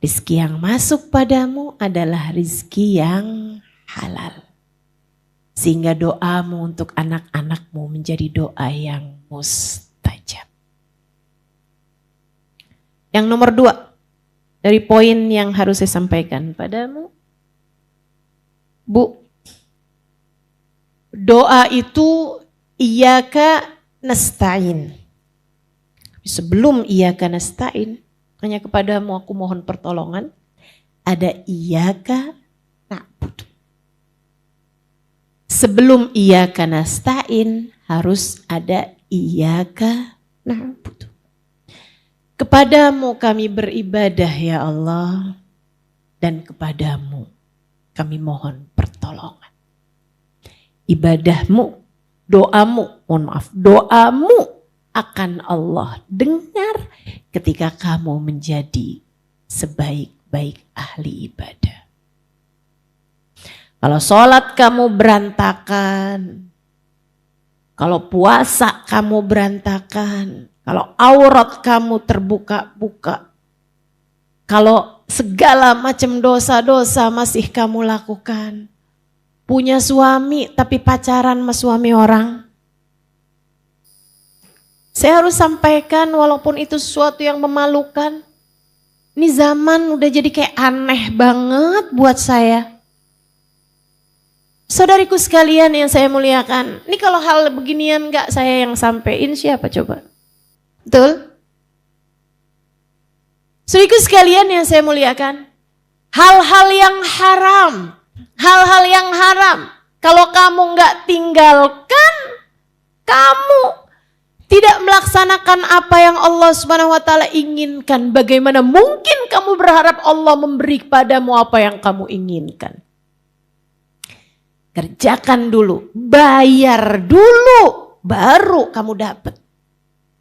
rizki yang masuk padamu adalah rizki yang halal. Sehingga doamu untuk anak-anakmu menjadi doa yang mustajab. Yang nomor 2, dari poin yang harus saya sampaikan padamu. Bu, doa itu iyyaka nasta'in. Sebelum iyyaka nasta'in, hanya kepadamu aku mohon pertolongan. Ada iyyaka na'budu. Sebelum iyyaka nasta'in harus ada iyyaka na'budu. Kepadamu kami beribadah ya Allah, dan kepadamu kami mohon pertolongan. Ibadahmu, doamu akan Allah dengar ketika kamu menjadi sebaik-baik ahli ibadah. Kalau sholat kamu berantakan, kalau puasa kamu berantakan, kalau aurat kamu terbuka-buka, kalau segala macam dosa-dosa masih kamu lakukan, punya suami tapi pacaran sama suami orang, saya harus sampaikan walaupun itu sesuatu yang memalukan, ini zaman udah jadi kayak aneh banget buat saya. Saudariku sekalian yang saya muliakan, ini kalau hal beginian gak saya yang sampein, siapa coba? Betul? Saudariku sekalian yang saya muliakan, hal-hal yang haram, kalau kamu gak tinggalkan, kamu tidak melaksanakan apa yang Allah Subhanahu wa taala inginkan. Bagaimana mungkin kamu berharap Allah memberi padamu apa yang kamu inginkan? Kerjakan dulu, bayar dulu, baru kamu dapat.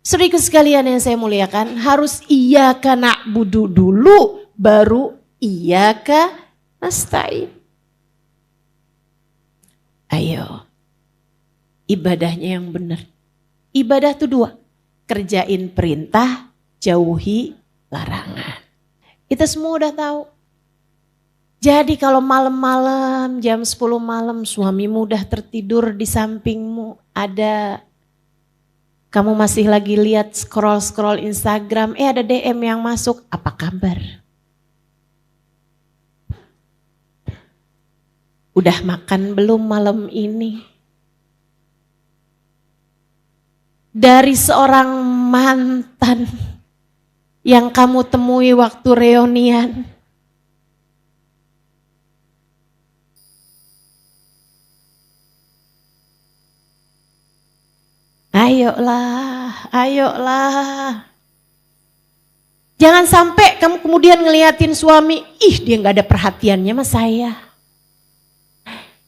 Saudaraku sekalian yang saya muliakan, harus iyyaka na'budu dulu, baru iyyaka nasta'in. Ayo, ibadahnya yang benar. Ibadah itu 2, kerjain perintah, jauhi larangan. Kita semua udah tahu. Jadi kalau malam-malam jam 10 malam suamimu udah tertidur di sampingmu, ada kamu masih lagi lihat scroll Instagram, ada DM yang masuk, apa kabar? Udah makan belum malam ini? Dari seorang mantan yang kamu temui waktu reunian. Ayolah. Jangan sampai kamu kemudian ngeliatin suami, dia gak ada perhatiannya sama saya.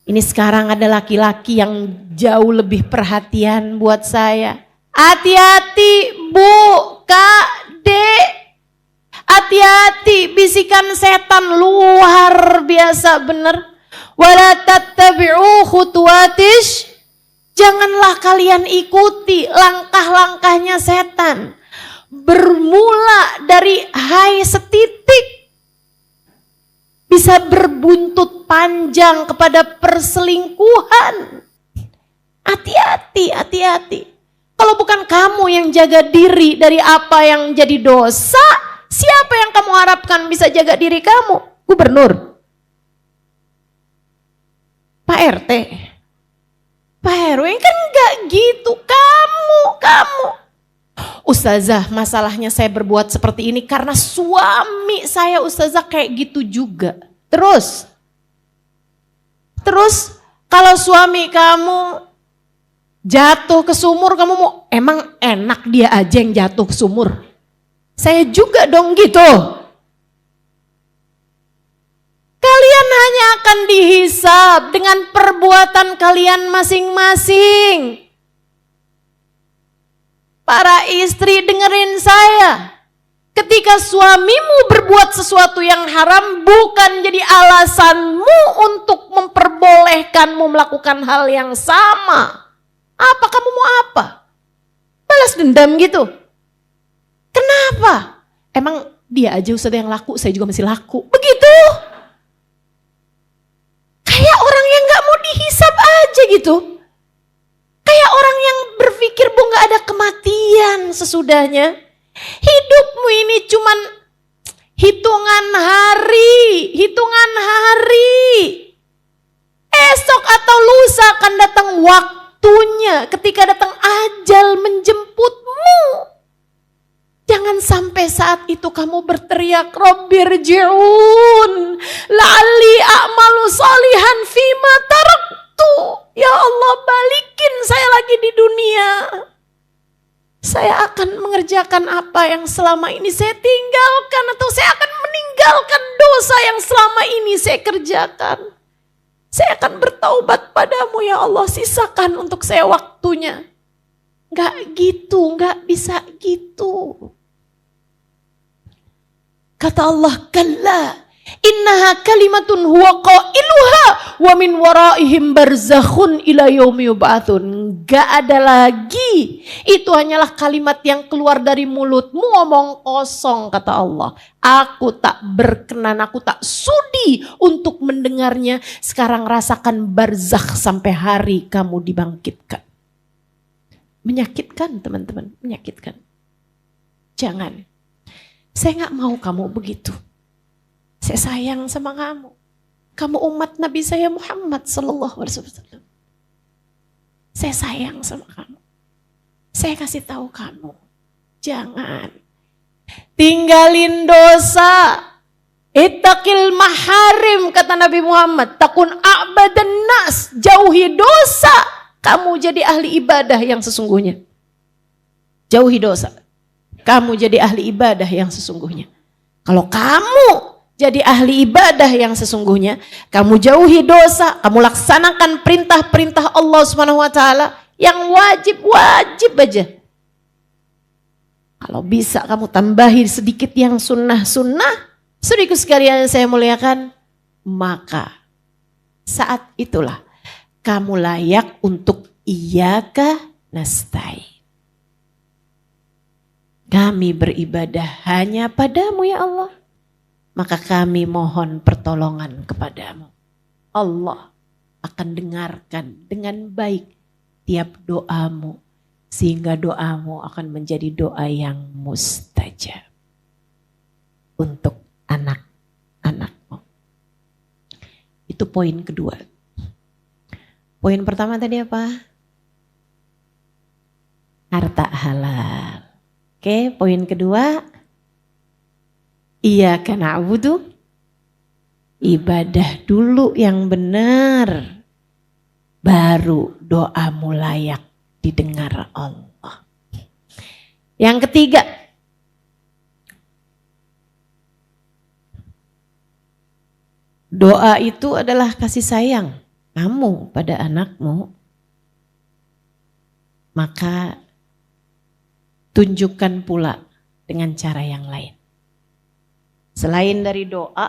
Ini sekarang ada laki-laki yang jauh lebih perhatian buat saya. Hati-hati Bu, Kak, Dek. Hati-hati, bisikan setan luar biasa bener. Wala tattabi'u khutuwatish Janganlah kalian ikuti langkah-langkahnya setan. Bermula dari hai setitik, bisa berbuntut panjang kepada perselingkuhan. Hati-hati, hati-hati. Kalau bukan kamu yang jaga diri dari apa yang jadi dosa, siapa yang kamu harapkan bisa jaga diri kamu? Gubernur? Pak RT? Pak RW? Kan enggak gitu, kamu. Ustazah, masalahnya saya berbuat seperti ini karena suami saya ustazah kayak gitu juga. Terus kalau suami kamu jatuh ke sumur, kamu mau emang enak dia aja yang jatuh ke sumur? Saya juga dong gitu. Kalian hanya akan dihisab dengan perbuatan kalian masing-masing. Para istri dengerin saya. Ketika suamimu berbuat sesuatu yang haram, bukan jadi alasanmu untuk memperbolehkanmu melakukan hal yang sama. Apa kamu mau apa? Balas dendam gitu. Kenapa? Emang dia aja sudah yang laku, saya juga masih laku. Begitu. Kayak orang yang gak mau dihisab aja gitu. Kayak orang yang berpikir bahwa gak ada kematian sesudahnya. Hidupmu ini cuman hitungan hari. Esok atau lusa akan datang waktunya ketika datang ajal menjemputmu. Jangan sampai saat itu kamu berteriak, Rabbirji'un la'alli a'malu salihan fima taraktu. Ya Allah, balikin saya lagi di dunia. Saya akan mengerjakan apa yang selama ini saya tinggalkan, atau saya akan meninggalkan dosa yang selama ini saya kerjakan. Saya akan bertaubat padamu ya Allah, sisakan untuk saya waktunya. Gak gitu, gak bisa gitu. Kata Allah, kalla innaha kalimatun huwa qailuha wa min waraihim barzakhun ila yaumi yub'atsun. Gak ada lagi. Itu hanyalah kalimat yang keluar dari mulutmu, ngomong kosong, kata Allah. Aku tak berkenan, aku tak sudi untuk mendengarnya. Sekarang rasakan barzakh sampai hari kamu dibangkitkan. Menyakitkan teman-teman, menyakitkan. Jangan. Saya gak mau kamu begitu. Saya sayang sama kamu. Kamu umat Nabi saya Muhammad sallallahu alaihi wasallam. Saya sayang sama kamu. Saya kasih tahu kamu, jangan tinggalin dosa. Ittaqil maharim, kata Nabi Muhammad. Takun a'badan nas, jauhi dosa. Kamu jadi ahli ibadah yang sesungguhnya. Jauhi dosa. Kamu jadi ahli ibadah yang sesungguhnya. Kalau kamu jadi ahli ibadah yang sesungguhnya, kamu jauhi dosa, kamu laksanakan perintah-perintah Allah Subhanahu wa taala yang wajib aja. Kalau bisa kamu tambahin sedikit yang sunnah-sunnah, sedikit sekalian saya muliakan, maka saat itulah kamu layak untuk iyyaka nasta'in. Kami beribadah hanya padamu ya Allah. Maka kami mohon pertolongan kepadamu. Allah akan dengarkan dengan baik tiap doamu. Sehingga doamu akan menjadi doa yang mustajab. Untuk anak-anakmu. Itu poin kedua. Poin pertama tadi apa? Harta halal. Oke, poin kedua, iyyaka na'budu, ibadah dulu yang benar, baru doamu layak didengar Allah. Yang ketiga, doa itu adalah kasih sayang kamu pada anakmu, maka tunjukkan pula dengan cara yang lain. Selain dari doa,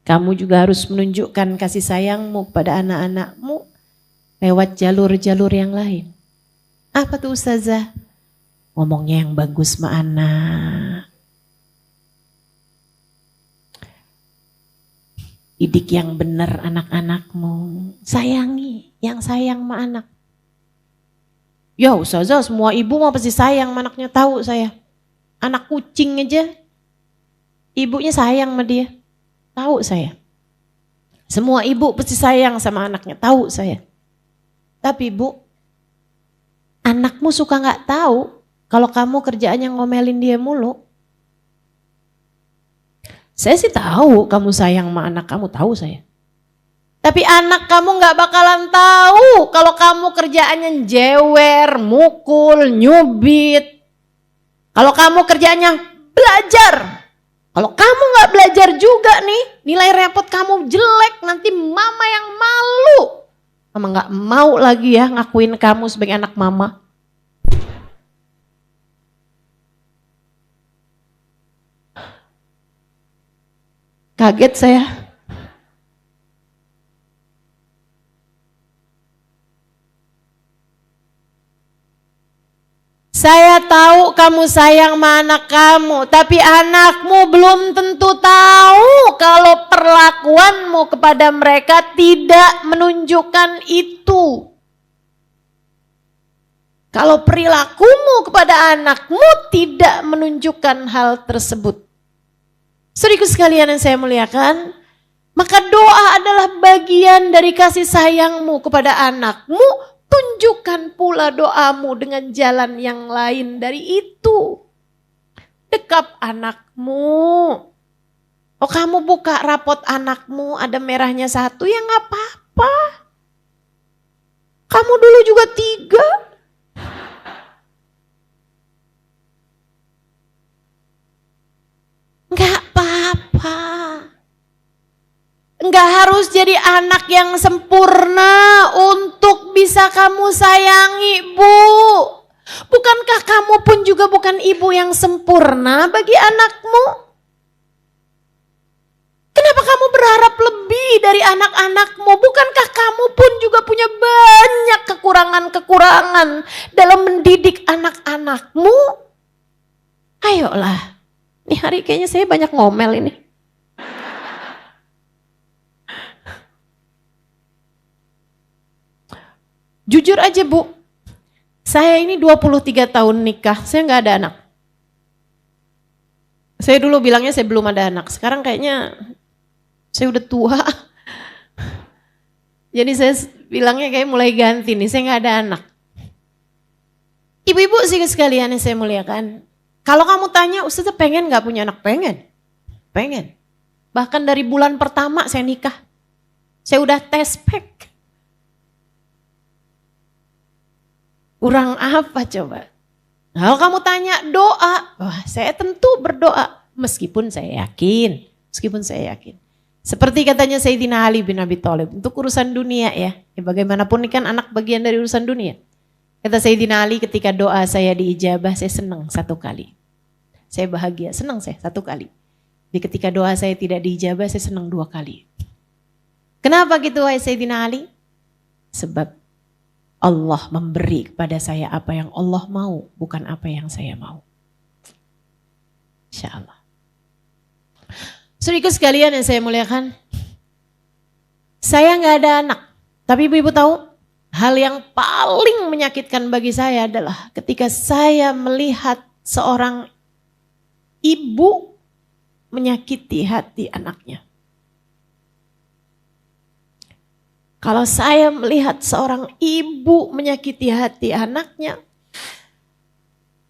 kamu juga harus menunjukkan kasih sayangmu pada anak-anakmu lewat jalur-jalur yang lain. Apa tuh Ustazah? Ngomongnya yang bagus sama anak. Didik yang benar anak-anakmu. Sayangi yang sayang sama anak. Ya Ustazah, semua ibu mah pasti sayang sama anaknya, tahu saya. Anak kucing aja ibunya sayang sama dia. Tahu saya. Semua ibu pasti sayang sama anaknya, tahu saya. Tapi Bu, anakmu suka gak tahu kalau kamu kerjaannya ngomelin dia mulu. Saya sih tahu kamu sayang sama anak kamu, tahu saya. Tapi anak kamu gak bakalan tahu kalau kamu kerjaannya jewer, mukul, nyubit. Kalau kamu kerjaannya belajar. Kalau kamu gak belajar juga nih, nilai repot kamu jelek, nanti mama yang malu. Mama gak mau lagi ya ngakuin kamu sebagai anak mama. Kaget saya. Saya tahu kamu sayang sama anak kamu, tapi anakmu belum tentu tahu kalau perlakuanmu kepada mereka tidak menunjukkan itu. Kalau perilakumu kepada anakmu tidak menunjukkan hal tersebut. Saudaraku sekalian yang saya muliakan, maka doa adalah bagian dari kasih sayangmu kepada anakmu. Tunjukkan pula doamu dengan jalan yang lain dari itu. Dekap anakmu. Oh kamu buka rapot anakmu ada merahnya 1, ya gak apa-apa. Kamu dulu juga 3. Gak apa-apa. Enggak harus jadi anak yang sempurna untuk bisa kamu sayangi, Bu. Bukankah kamu pun juga bukan ibu yang sempurna bagi anakmu? Kenapa kamu berharap lebih dari anak-anakmu? Bukankah kamu pun juga punya banyak kekurangan-kekurangan dalam mendidik anak-anakmu? Ayolah. Ini hari kayaknya saya banyak ngomel ini. Jujur aja Bu, saya ini 23 tahun nikah, saya gak ada anak. Saya dulu bilangnya saya belum ada anak, sekarang kayaknya saya udah tua. Jadi saya bilangnya kayak mulai ganti nih, saya gak ada anak. Ibu-ibu sih sekalian yang saya muliakan, kalau kamu tanya Ustazah pengen gak punya anak? Pengen. Pengen. Bahkan dari bulan pertama saya nikah, saya udah tes pack. Kurang apa coba? Kalau kamu tanya doa, wah saya tentu berdoa. Meskipun saya yakin. Seperti katanya Sayyidina Ali bin Abi Thalib, untuk urusan dunia ya. Bagaimanapun ini kan anak bagian dari urusan dunia. Kata Sayyidina Ali, ketika doa saya diijabah, saya senang 1 kali. Saya bahagia, senang saya 1 kali. Jadi ketika doa saya tidak diijabah, saya senang 2 kali. Kenapa gitu wahai Sayyidina Ali? Sebab Allah memberi kepada saya apa yang Allah mau, bukan apa yang saya mau. Insya Allah. Saudaraku sekalian yang saya muliakan, saya nggak ada anak, tapi ibu-ibu tahu, hal yang paling menyakitkan bagi saya adalah ketika saya melihat seorang ibu menyakiti hati anaknya. Kalau saya melihat seorang ibu menyakiti hati anaknya,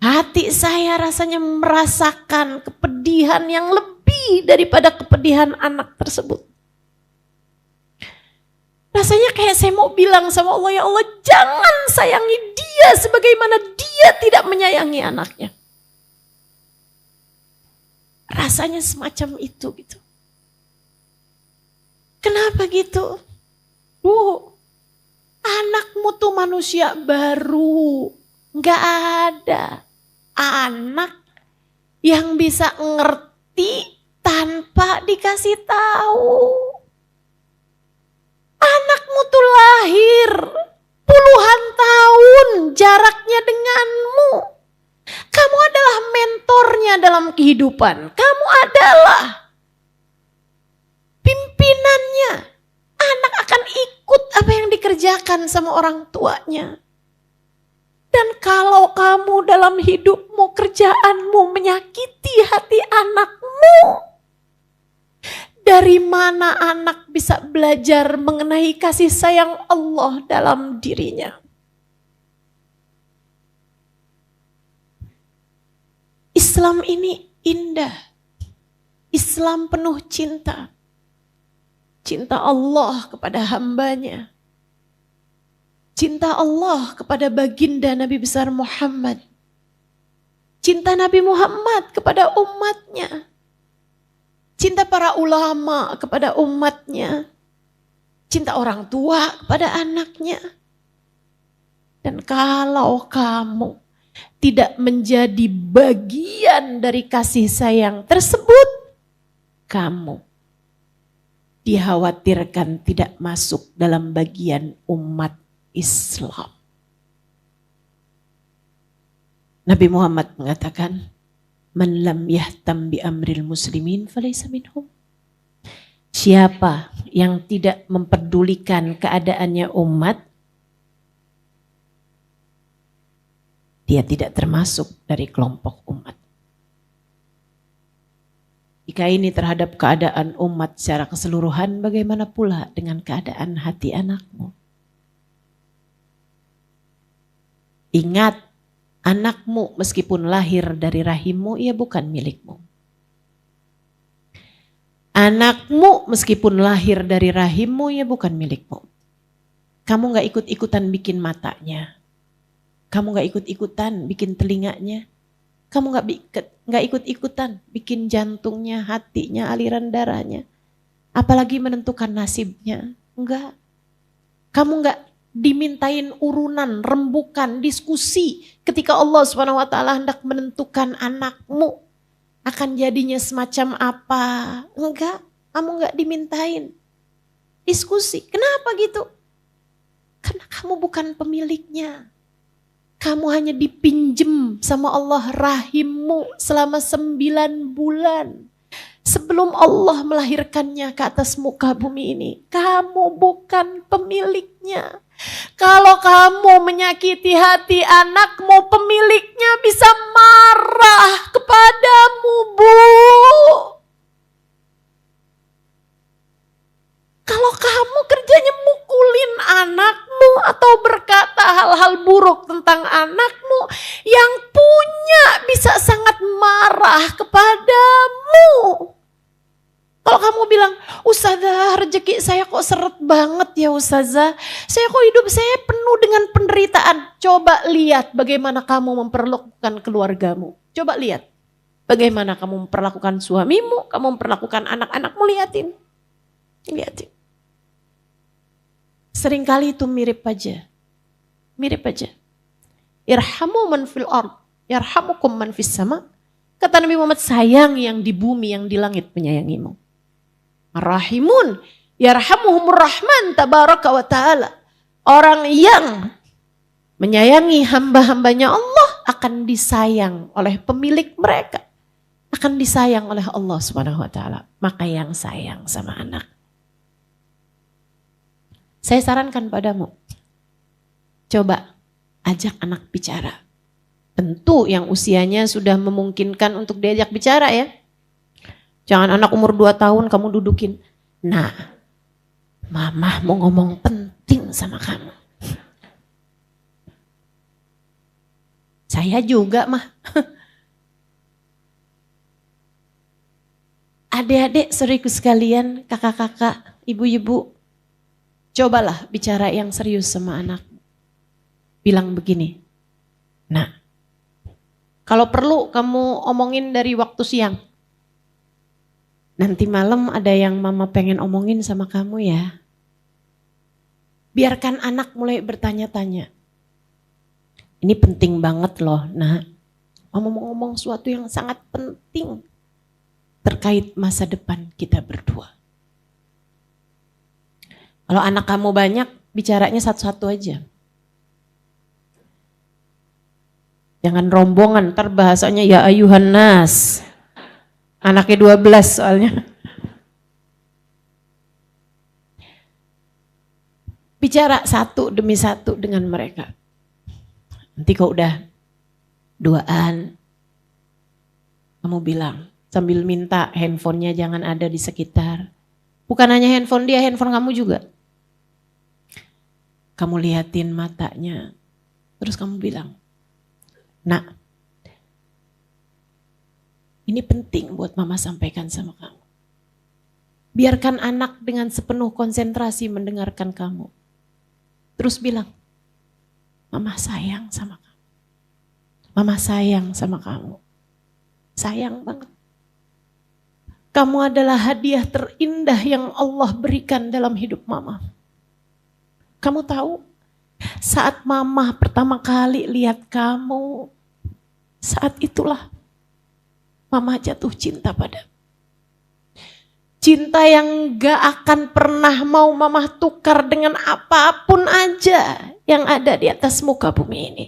hati saya rasanya merasakan kepedihan yang lebih daripada kepedihan anak tersebut. Rasanya kayak saya mau bilang sama Allah, ya Allah jangan sayangi dia sebagaimana dia tidak menyayangi anaknya. Rasanya semacam itu gitu. Kenapa gitu? Bu, anakmu tuh manusia baru, gak ada anak yang bisa ngerti tanpa dikasih tahu. Anakmu tuh lahir kehidupan. Kamu adalah pimpinannya. Anak akan ikut apa yang dikerjakan sama orang tuanya. Dan kalau kamu dalam hidupmu, kerjaanmu menyakiti hati anakmu, dari mana anak bisa belajar mengenai kasih sayang Allah dalam dirinya? Islam ini indah. Islam penuh cinta. Cinta Allah kepada hambanya. Cinta Allah kepada baginda Nabi besar Muhammad. Cinta Nabi Muhammad kepada umatnya. Cinta para ulama kepada umatnya. Cinta orang tua kepada anaknya. Dan kalau kamu tidak menjadi bagian dari kasih sayang tersebut, kamu dikhawatirkan tidak masuk dalam bagian umat Islam. Nabi Muhammad mengatakan, "Man lam yahtam bi amril muslimin falaysa minhum." Siapa yang tidak memperdulikan keadaannya umat, dia tidak termasuk dari kelompok umat. Jika ini terhadap keadaan umat secara keseluruhan, bagaimana pula dengan keadaan hati anakmu? Ingat, anakmu meskipun lahir dari rahimmu, ia bukan milikmu. Anakmu meskipun lahir dari rahimmu, ia bukan milikmu. Kamu gak ikut-ikutan bikin matanya. Kamu gak ikut-ikutan bikin telinganya. Kamu gak ikut-ikutan bikin jantungnya, hatinya, aliran darahnya. Apalagi menentukan nasibnya. Enggak. Kamu gak dimintain urunan, rembukan, diskusi ketika Allah SWT hendak menentukan anakmu akan jadinya semacam apa. Enggak, kamu enggak dimintain diskusi. Kenapa gitu? Karena kamu bukan pemiliknya. Kamu hanya dipinjem sama Allah rahimmu selama 9 bulan. Sebelum Allah melahirkannya ke atas muka bumi ini. Kamu bukan pemiliknya. Kalau kamu menyakiti hati anakmu, pemiliknya bisa marah kepadamu, Bu. Kalau kamu kerjanya mukulin anakmu atau berkata hal-hal buruk tentang anakmu, yang punya bisa sangat marah kepadamu. Kalau kamu bilang, "Ustazah, rezeki saya kok seret banget ya Ustazah. Saya kok hidup saya penuh dengan penderitaan." Coba lihat bagaimana kamu memperlakukan keluargamu. Coba lihat bagaimana kamu memperlakukan suamimu, kamu memperlakukan anak-anakmu, lihatin. Lihatin. Seringkali itu mirip aja. Mirip aja. Irhamu man fil ard, yarhamukum man fis sama. Kata Nabi Muhammad, sayang yang di bumi, yang di langit menyayangimu. Rahimun yarhamuhumur rahman tabaraka wa ta'ala. Orang yang menyayangi hamba-hambanya Allah akan disayang oleh pemilik mereka. Akan disayang oleh Allah Subhanahu wa ta'ala. Maka yang sayang sama anak. Saya sarankan padamu, coba ajak anak bicara. Tentu yang usianya sudah memungkinkan untuk diajak bicara ya. Jangan anak umur 2 tahun kamu dudukin. Nah, mama mau ngomong penting sama kamu. Saya juga mah. Adik-adik, saudaraku sekalian, kakak-kakak, ibu-ibu, cobalah bicara yang serius sama anak. Bilang begini, "Nah, kalau perlu kamu omongin dari waktu siang. Nanti malam ada yang mama pengen omongin sama kamu ya." Biarkan anak mulai bertanya-tanya. Ini penting banget loh, nah. Mama mau ngomong sesuatu yang sangat penting terkait masa depan kita berdua. Kalau anak kamu banyak, bicaranya satu-satu aja. Jangan rombongan, ntar bahasanya ya ayuhan nas. Anaknya 12 soalnya. Bicara satu demi satu dengan mereka. Nanti kau udah duaan, kamu bilang sambil minta handphonenya jangan ada di sekitar. Bukan hanya handphone dia, handphone kamu juga. Kamu liatin matanya, terus kamu bilang, nak, ini penting buat mama sampaikan sama kamu. Biarkan anak dengan sepenuh konsentrasi mendengarkan kamu. Terus bilang, mama sayang sama kamu. Mama sayang sama kamu. Sayang banget. Kamu adalah hadiah terindah yang Allah berikan dalam hidup mama. Kamu tahu, saat mama pertama kali lihat kamu, saat itulah mama jatuh cinta padamu. Cinta yang gak akan pernah mau mama tukar dengan apapun aja yang ada di atas muka bumi ini.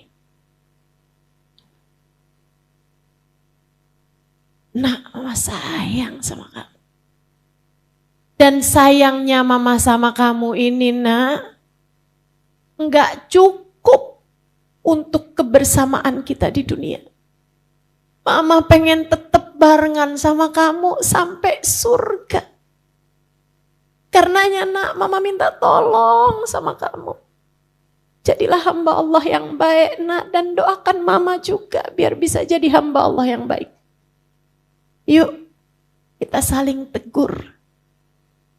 Nak, mama sayang sama kamu. Dan sayangnya mama sama kamu ini, nak, gak cukup untuk kebersamaan kita di dunia. Mama pengen tetap barengan sama kamu sampai surga. Karenanya nak, mama minta tolong sama kamu. Jadilah hamba Allah yang baik nak, dan doakan mama juga biar bisa jadi hamba Allah yang baik. Yuk kita saling tegur.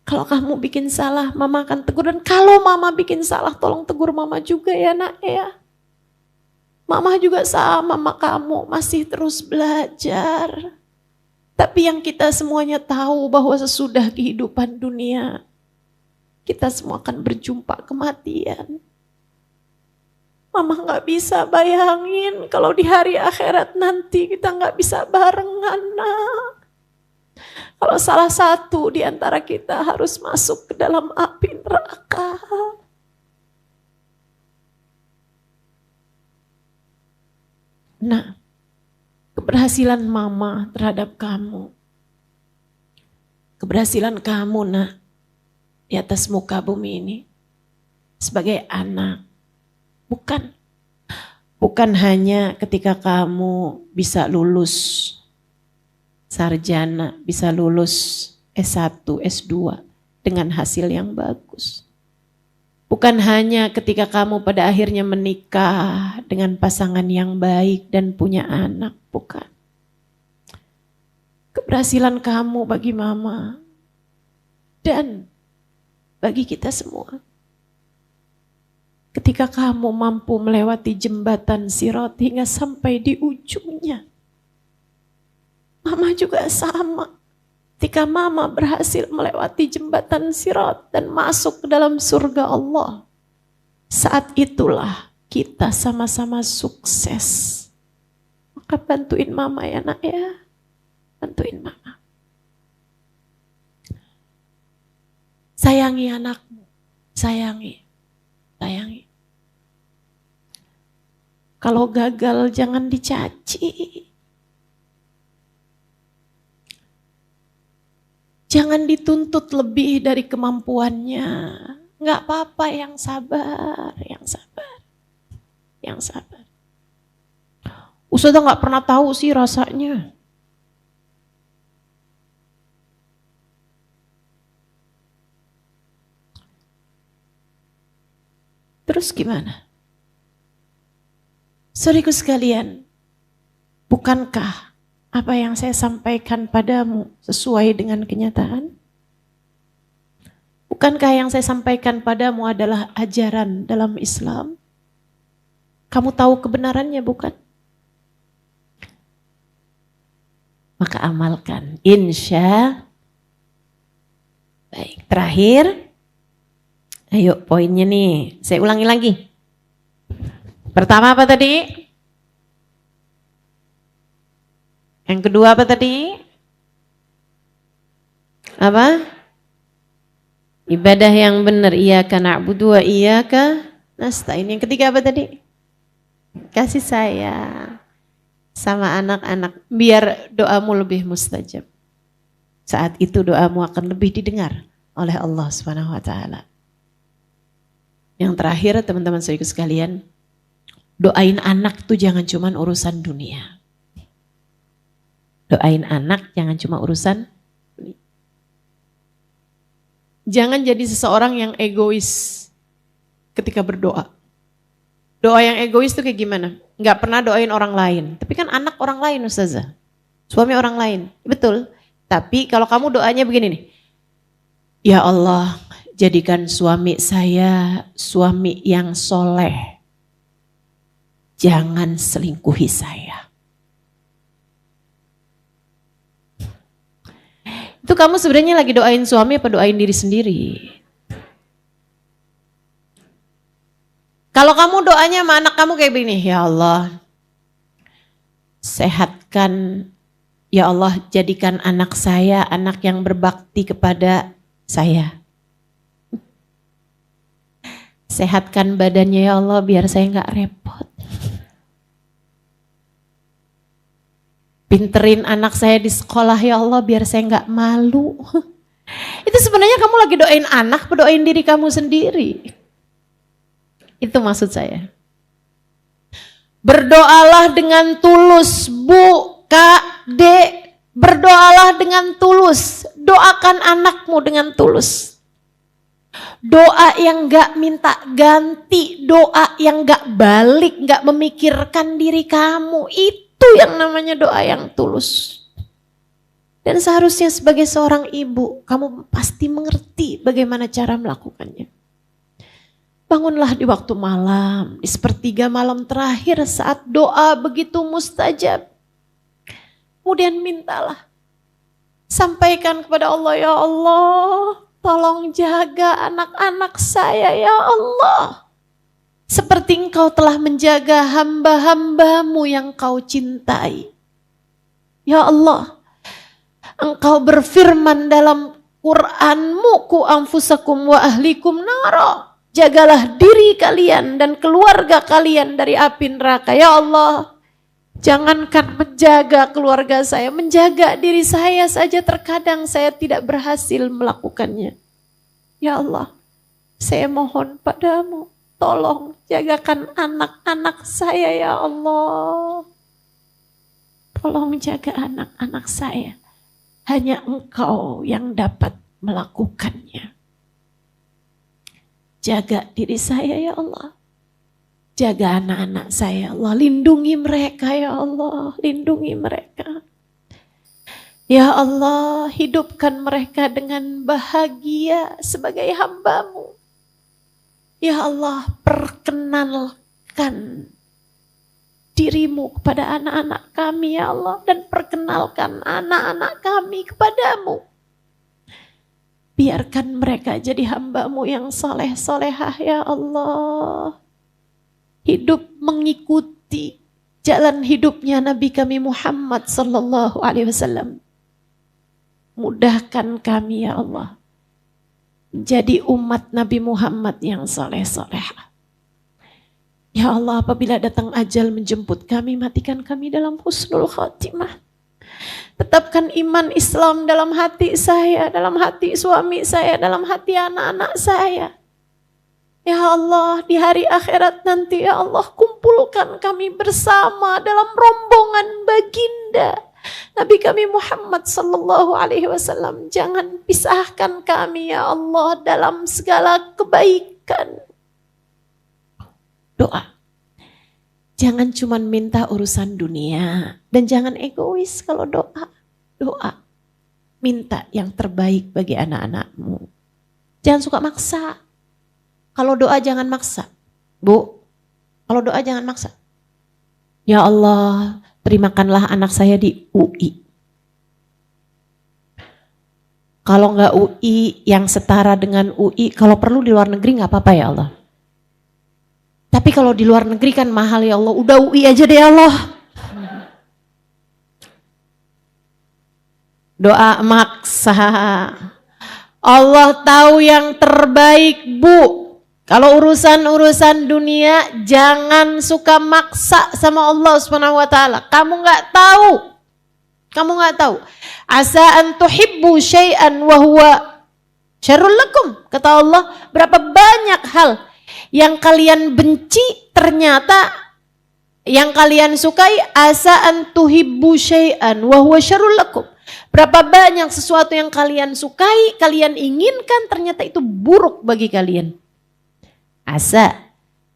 Kalau kamu bikin salah, mama akan tegur. Dan kalau mama bikin salah, tolong tegur mama juga ya nak ya. Mama juga sama kamu, masih terus belajar. Tapi yang kita semuanya tahu bahwa sesudah kehidupan dunia, kita semua akan berjumpa kematian. Mama gak bisa bayangin kalau di hari akhirat nanti kita gak bisa barengan, nak. Kalau salah satu di antara kita harus masuk ke dalam api neraka. Nah, keberhasilan mama terhadap kamu, keberhasilan kamu nak di atas muka bumi ini sebagai anak, bukan hanya ketika kamu bisa lulus sarjana, bisa lulus S1, S2 dengan hasil yang bagus. Bukan hanya ketika kamu pada akhirnya menikah dengan pasangan yang baik dan punya anak, bukan. Keberhasilan kamu bagi mama dan bagi kita semua. Ketika kamu mampu melewati jembatan Sirat hingga sampai di ujungnya. Mama juga sama. Ketika mama berhasil melewati jembatan Sirat dan masuk ke dalam surga Allah, saat itulah kita sama-sama sukses. Maka bantuin mama ya nak ya, bantuin mama. Sayangi anakmu, sayangi. Kalau gagal jangan dicaci. Jangan dituntut lebih dari kemampuannya. Enggak apa-apa, yang sabar. Ustazah enggak pernah tahu sih rasanya. Terus gimana? Saudaraku sekalian, bukankah apa yang saya sampaikan padamu sesuai dengan kenyataan? Bukankah yang saya sampaikan padamu adalah ajaran dalam Islam? Kamu tahu kebenarannya, bukan? Maka amalkan, insya. Baik, terakhir. Ayo poinnya nih, saya ulangi lagi. Pertama apa tadi? Yang kedua apa tadi? Apa? Ibadah yang benar, iyyaka na'budu wa iyyaka nasta'in. Yang ketiga apa tadi? Kasih sayang sama anak-anak biar doamu lebih mustajab. saat itu doamu akan lebih didengar oleh Allah Subhanahu wa taala. Yang terakhir teman-teman saudaraku sekalian, doain anak tuh jangan cuma urusan dunia. Doain anak jangan cuma urusan dunia. Jangan jadi seseorang yang egois ketika berdoa. Doa yang egois tuh kayak gimana? Nggak pernah doain orang lain. Tapi kan anak orang lain Ustazah. Suami orang lain. Betul. Tapi kalau kamu doanya begini nih. Ya Allah, jadikan suami saya suami yang soleh. Jangan selingkuhi saya. Itu kamu sebenarnya lagi doain suami apa doain diri sendiri? Kalau kamu doanya sama anak kamu kayak begini, ya Allah, sehatkan, ya Allah jadikan anak saya anak yang berbakti kepada saya. Sehatkan badannya ya Allah biar saya nggak repot. Pinterin anak saya di sekolah ya Allah biar saya nggak malu. Itu sebenarnya kamu lagi doain anak, doain diri kamu sendiri. Itu maksud saya. Berdoalah dengan tulus, Bu, Kak, Dek. Berdoalah dengan tulus. Doakan anakmu dengan tulus. Doa yang gak minta ganti. Doa yang gak balik, gak memikirkan diri kamu. Itu yang namanya doa yang tulus. Dan seharusnya sebagai seorang ibu, kamu pasti mengerti bagaimana cara melakukannya. Bangunlah di waktu malam, di sepertiga malam terakhir saat doa begitu mustajab. Kemudian mintalah, sampaikan kepada Allah, ya Allah, tolong jaga anak-anak saya ya Allah. Seperti Engkau telah menjaga hamba-hambamu yang Kau cintai. Ya Allah, Engkau berfirman dalam Qur'an-Mu, ku anfusakum wa ahlikum nara. Jagalah diri kalian dan keluarga kalian dari api neraka. Ya Allah, jangankan menjaga keluarga saya, menjaga diri saya saja terkadang saya tidak berhasil melakukannya. Ya Allah, saya mohon padamu, tolong jagakan anak-anak saya ya Allah. Tolong jaga anak-anak saya. Hanya Engkau yang dapat melakukannya. Jaga diri saya ya Allah. Jaga anak-anak saya, Allah. Lindungi mereka, ya Allah. Lindungi mereka. Ya Allah, hidupkan mereka dengan bahagia sebagai hamba-Mu. Ya Allah, perkenalkan diri-Mu kepada anak-anak kami, ya Allah. Dan perkenalkan anak-anak kami kepadamu. Biarkan mereka jadi hamba-Mu yang soleh-solehah, ya Allah. Hidup mengikuti jalan hidupnya Nabi kami Muhammad sallallahu alaihi wasallam. Mudahkan kami ya Allah. Jadi umat Nabi Muhammad yang soleh-solehah. Ya Allah, apabila datang ajal menjemput kami, matikan kami dalam husnul khatimah. Tetapkan iman Islam dalam hati saya, dalam hati suami saya, dalam hati anak-anak saya. Ya Allah, di hari akhirat nanti ya Allah, kumpulkan kami bersama dalam rombongan baginda Nabi kami Muhammad sallallahu alaihi wasallam. Jangan pisahkan kami ya Allah dalam segala kebaikan. Doa. Jangan cuma minta urusan dunia dan jangan egois kalau doa. Doa. Minta yang terbaik bagi anak-anakmu. Jangan suka maksa. Kalau doa jangan maksa. Bu, kalau doa jangan maksa. Ya Allah, terimakanlah anak saya di UI. Kalau enggak UI yang setara dengan UI, kalau perlu di luar negeri enggak apa-apa ya Allah. Tapi kalau di luar negeri kan mahal ya Allah, udah UI aja deh ya Allah. Doa maksa. Allah tahu yang terbaik, Bu. Kalau urusan-urusan dunia jangan suka maksa sama Allah Subhanahu wa taala. Kamu enggak tahu Kamu nggak tahu. Asa an tuhibbu syai'an wa huwa syarrul lakum. Kata Allah, berapa banyak hal yang kalian benci ternyata yang kalian sukai. Asa an tuhibbu syai'an wa huwa syarrul lakum. Berapa banyak sesuatu yang kalian sukai, kalian inginkan ternyata itu buruk bagi kalian. Asa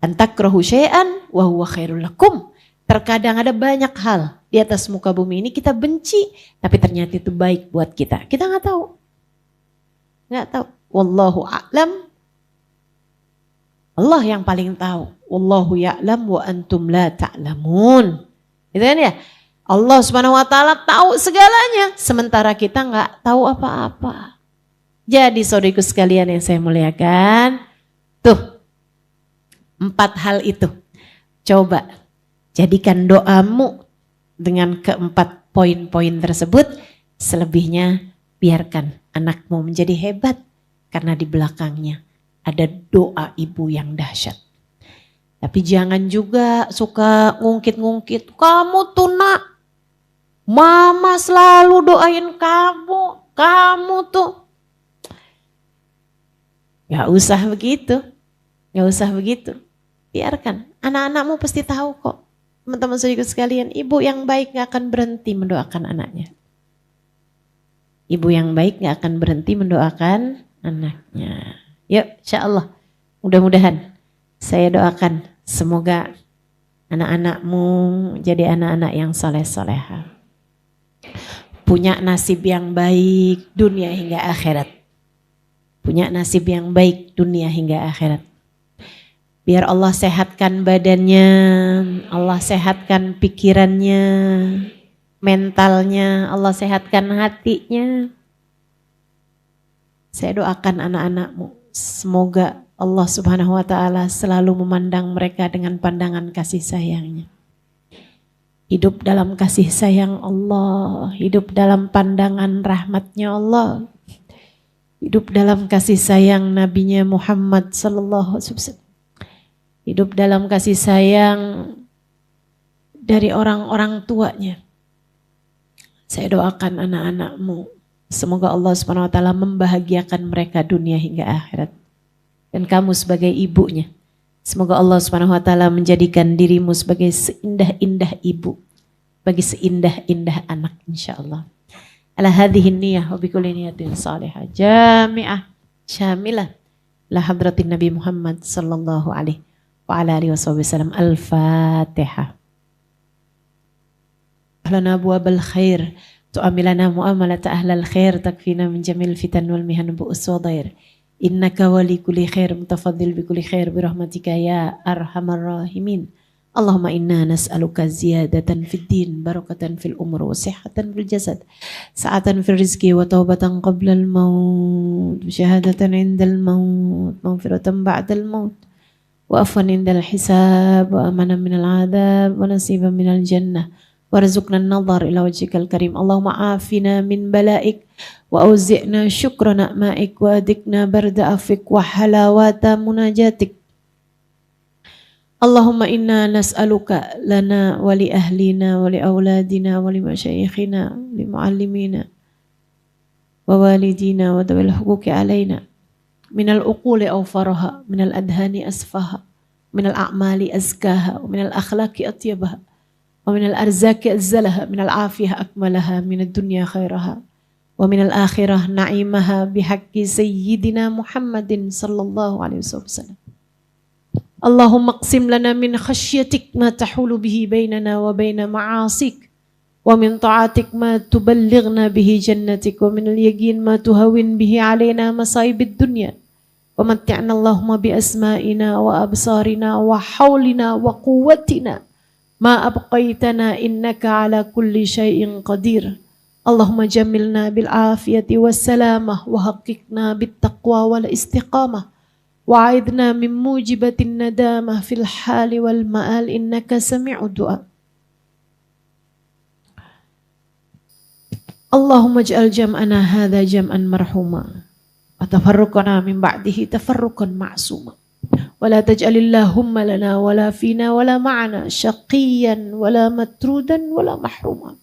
an takrahu syai'an wa huwa khairul lakum. Terkadang ada banyak hal di atas muka bumi ini kita benci, tapi ternyata itu baik buat kita. Kita nggak tahu. Nggak tahu. Wallahu a'lam. Allah yang paling tahu. Wallahu ya'lam wa antum la ta'lamun. Gitu kan ya? Allah Subhanahu wa taala tahu segalanya, sementara kita nggak tahu apa-apa. Jadi saudariku sekalian yang saya muliakan, tuh 4 hal itu. Coba jadikan doamu dengan ke-4 poin-poin tersebut. Selebihnya biarkan anakmu menjadi hebat karena di belakangnya ada doa ibu yang dahsyat. Tapi jangan juga suka ngungkit-ngungkit. Kamu tuh nak, mama selalu doain kamu. Kamu tuh. Gak usah begitu. Gak usah begitu. Biarkan. Anak-anakmu pasti tahu kok. Teman-teman saudara sekalian, ibu yang baik gak akan berhenti mendoakan anaknya. Ibu yang baik gak akan berhenti mendoakan anaknya. Yuk, insya Allah. Mudah-mudahan saya doakan semoga anak-anakmu jadi anak-anak yang soleh-soleha. Punya nasib yang baik dunia hingga akhirat. Punya nasib yang baik dunia hingga akhirat. Biar Allah sehatkan badannya, Allah sehatkan pikirannya, mentalnya, Allah sehatkan hatinya. Saya doakan anak-anakmu, semoga Allah Subhanahu wa taala selalu memandang mereka dengan pandangan kasih sayangnya. Hidup dalam kasih sayang Allah, hidup dalam pandangan rahmatnya Allah. Hidup dalam kasih sayang Nabi-Nya Muhammad sallallahu alaihi wasallam. Hidup dalam kasih sayang dari orang-orang tuanya. Saya doakan anak-anakmu, semoga Allah Subhanahu wa taala membahagiakan mereka dunia hingga akhirat. Dan kamu sebagai ibunya, semoga Allah Subhanahu wa taala menjadikan dirimu sebagai seindah-indah ibu, bagi seindah-indah anak insyaallah. Ala hadhihi niyyah wa bikulli niyatin salihah jami'ah syamilah la hadratin Nabi Muhammad sallallahu alaihi wa ala alihi wasallam. Al-Fatihah. Ahlana abwabal khair tu'amilana mu'amalata ahlal khair takfina min jamil fitan wal mihan bu'us wa dhair. Innaka wali kulli khair mutafaddil bi kulli khair bi rahmatika ya arhamar rahimin. Allahumma inna nas'aluka ziyadatan fid din, barakatan fil umur wa sihhatan fil jasad, sa'atan fil rizqi wa taubatan qabla al maut, syahadatan indal maut, maghfiratan ba'dal maut, wa afwan indal hisab, wa amanan minal adab, wa nasiban minal jannah, warzuqna an-nadhar ila wajhikal karim. Allahumma afina min balaik wa auzi'na syukra na'maik wa adikna barda afik wa halawata munajatik. Allahumma inna nas'aluka lana wa li ahlina wa li auladina wa li masyayikhina li muallimina wa walidina wa dawil huquqi alaina minal uquli awfaraha minal adhani asfaha minal a'mali azkaha wa minal akhlaqi atyabaha wa minal arzaki azzalaha minal afiyah akmalaha minad dunya khairaha wa minal akhirah na'imaha bihaqqi sayyidina Muhammadin sallallahu alaihi wasallam. Allahumma qsim lana min khasyatik ma tahulu bihi bainana wa baina ma'asik wa min ta'atik ma tuballighna bihi jannatik wa min al-yaqin ma tuhawin bihi alaina masaibid dunya wa matti'na Allahumma bi asma'ina wa absarina wa hawlina wa quwwatina ma abqaitana innaka ala kulli syai'in qadir. Allahumma jamilna bil afiyati was salamah wa haqiqna bit taqwa wal istiqamah. Wa'idna min mujibatin nadamah fil hali wal ma'al innaka sami'u du'a. Allahumma ij'al jam'ana hadha jam'an marhuma wa tafarruqana min ba'dihi tafarruqan ma'suma wa la taj'alillahumma lana wa la fina wa la ma'ana syaqiyan wa la matrudan wa la mahruma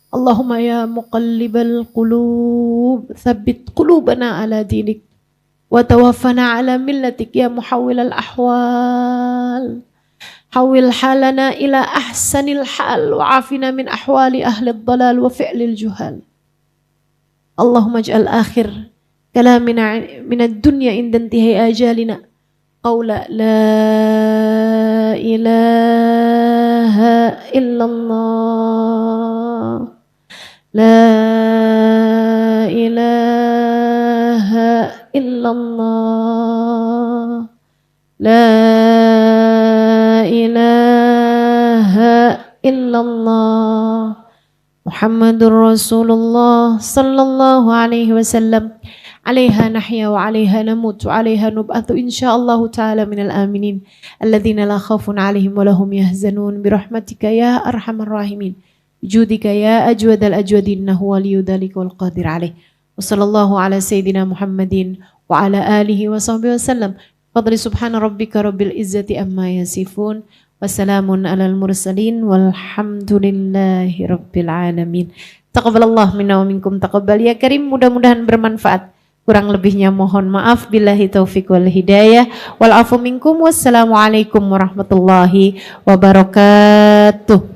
Allahumma ya muqallibal qulub, thabbit qulubana ala dinik, wa tawaffana ala millatik ya muhawwilal ahwal. Hawil halana ila ahsanil hal, wa afina min ahwali ahli dhalal wa fi'lil juhal. Allahumma ij'al akhir kalamina min ad-dunya inda intihai ajalina qawla la ilaha illallah. La ilaha illallah. La ilaha illallah. Muhammadur Rasulullah sallallahu alaihi wasallam. Alaiha nahya wa alaiha namut wa alaiha nub'athu insyaallah ta'ala minal aminin alladzina la khawfun alaihim wa lahum yahzanun birahmatika ya arhamar rahimin. Judika ya ajwadal ajwadin innahu waliyyu dzalika wal qadir alaih. Wa sallallahu ala sayyidina Muhammadin wa ala alihi wa sahbihi wasallam. Fadli subhana rabbika rabbil izzati amma yasifun. Wassalamun alal mursalin walhamdulillahi rabbil alamin. Taqabbalallah minna wa minkum taqabbal ya karim. Mudah-mudahan bermanfaat. Kurang lebihnya mohon maaf. Billahi taufiq wal hidayah. Wal afu minkum. Wassalamualaikum warahmatullahi wabarakatuh.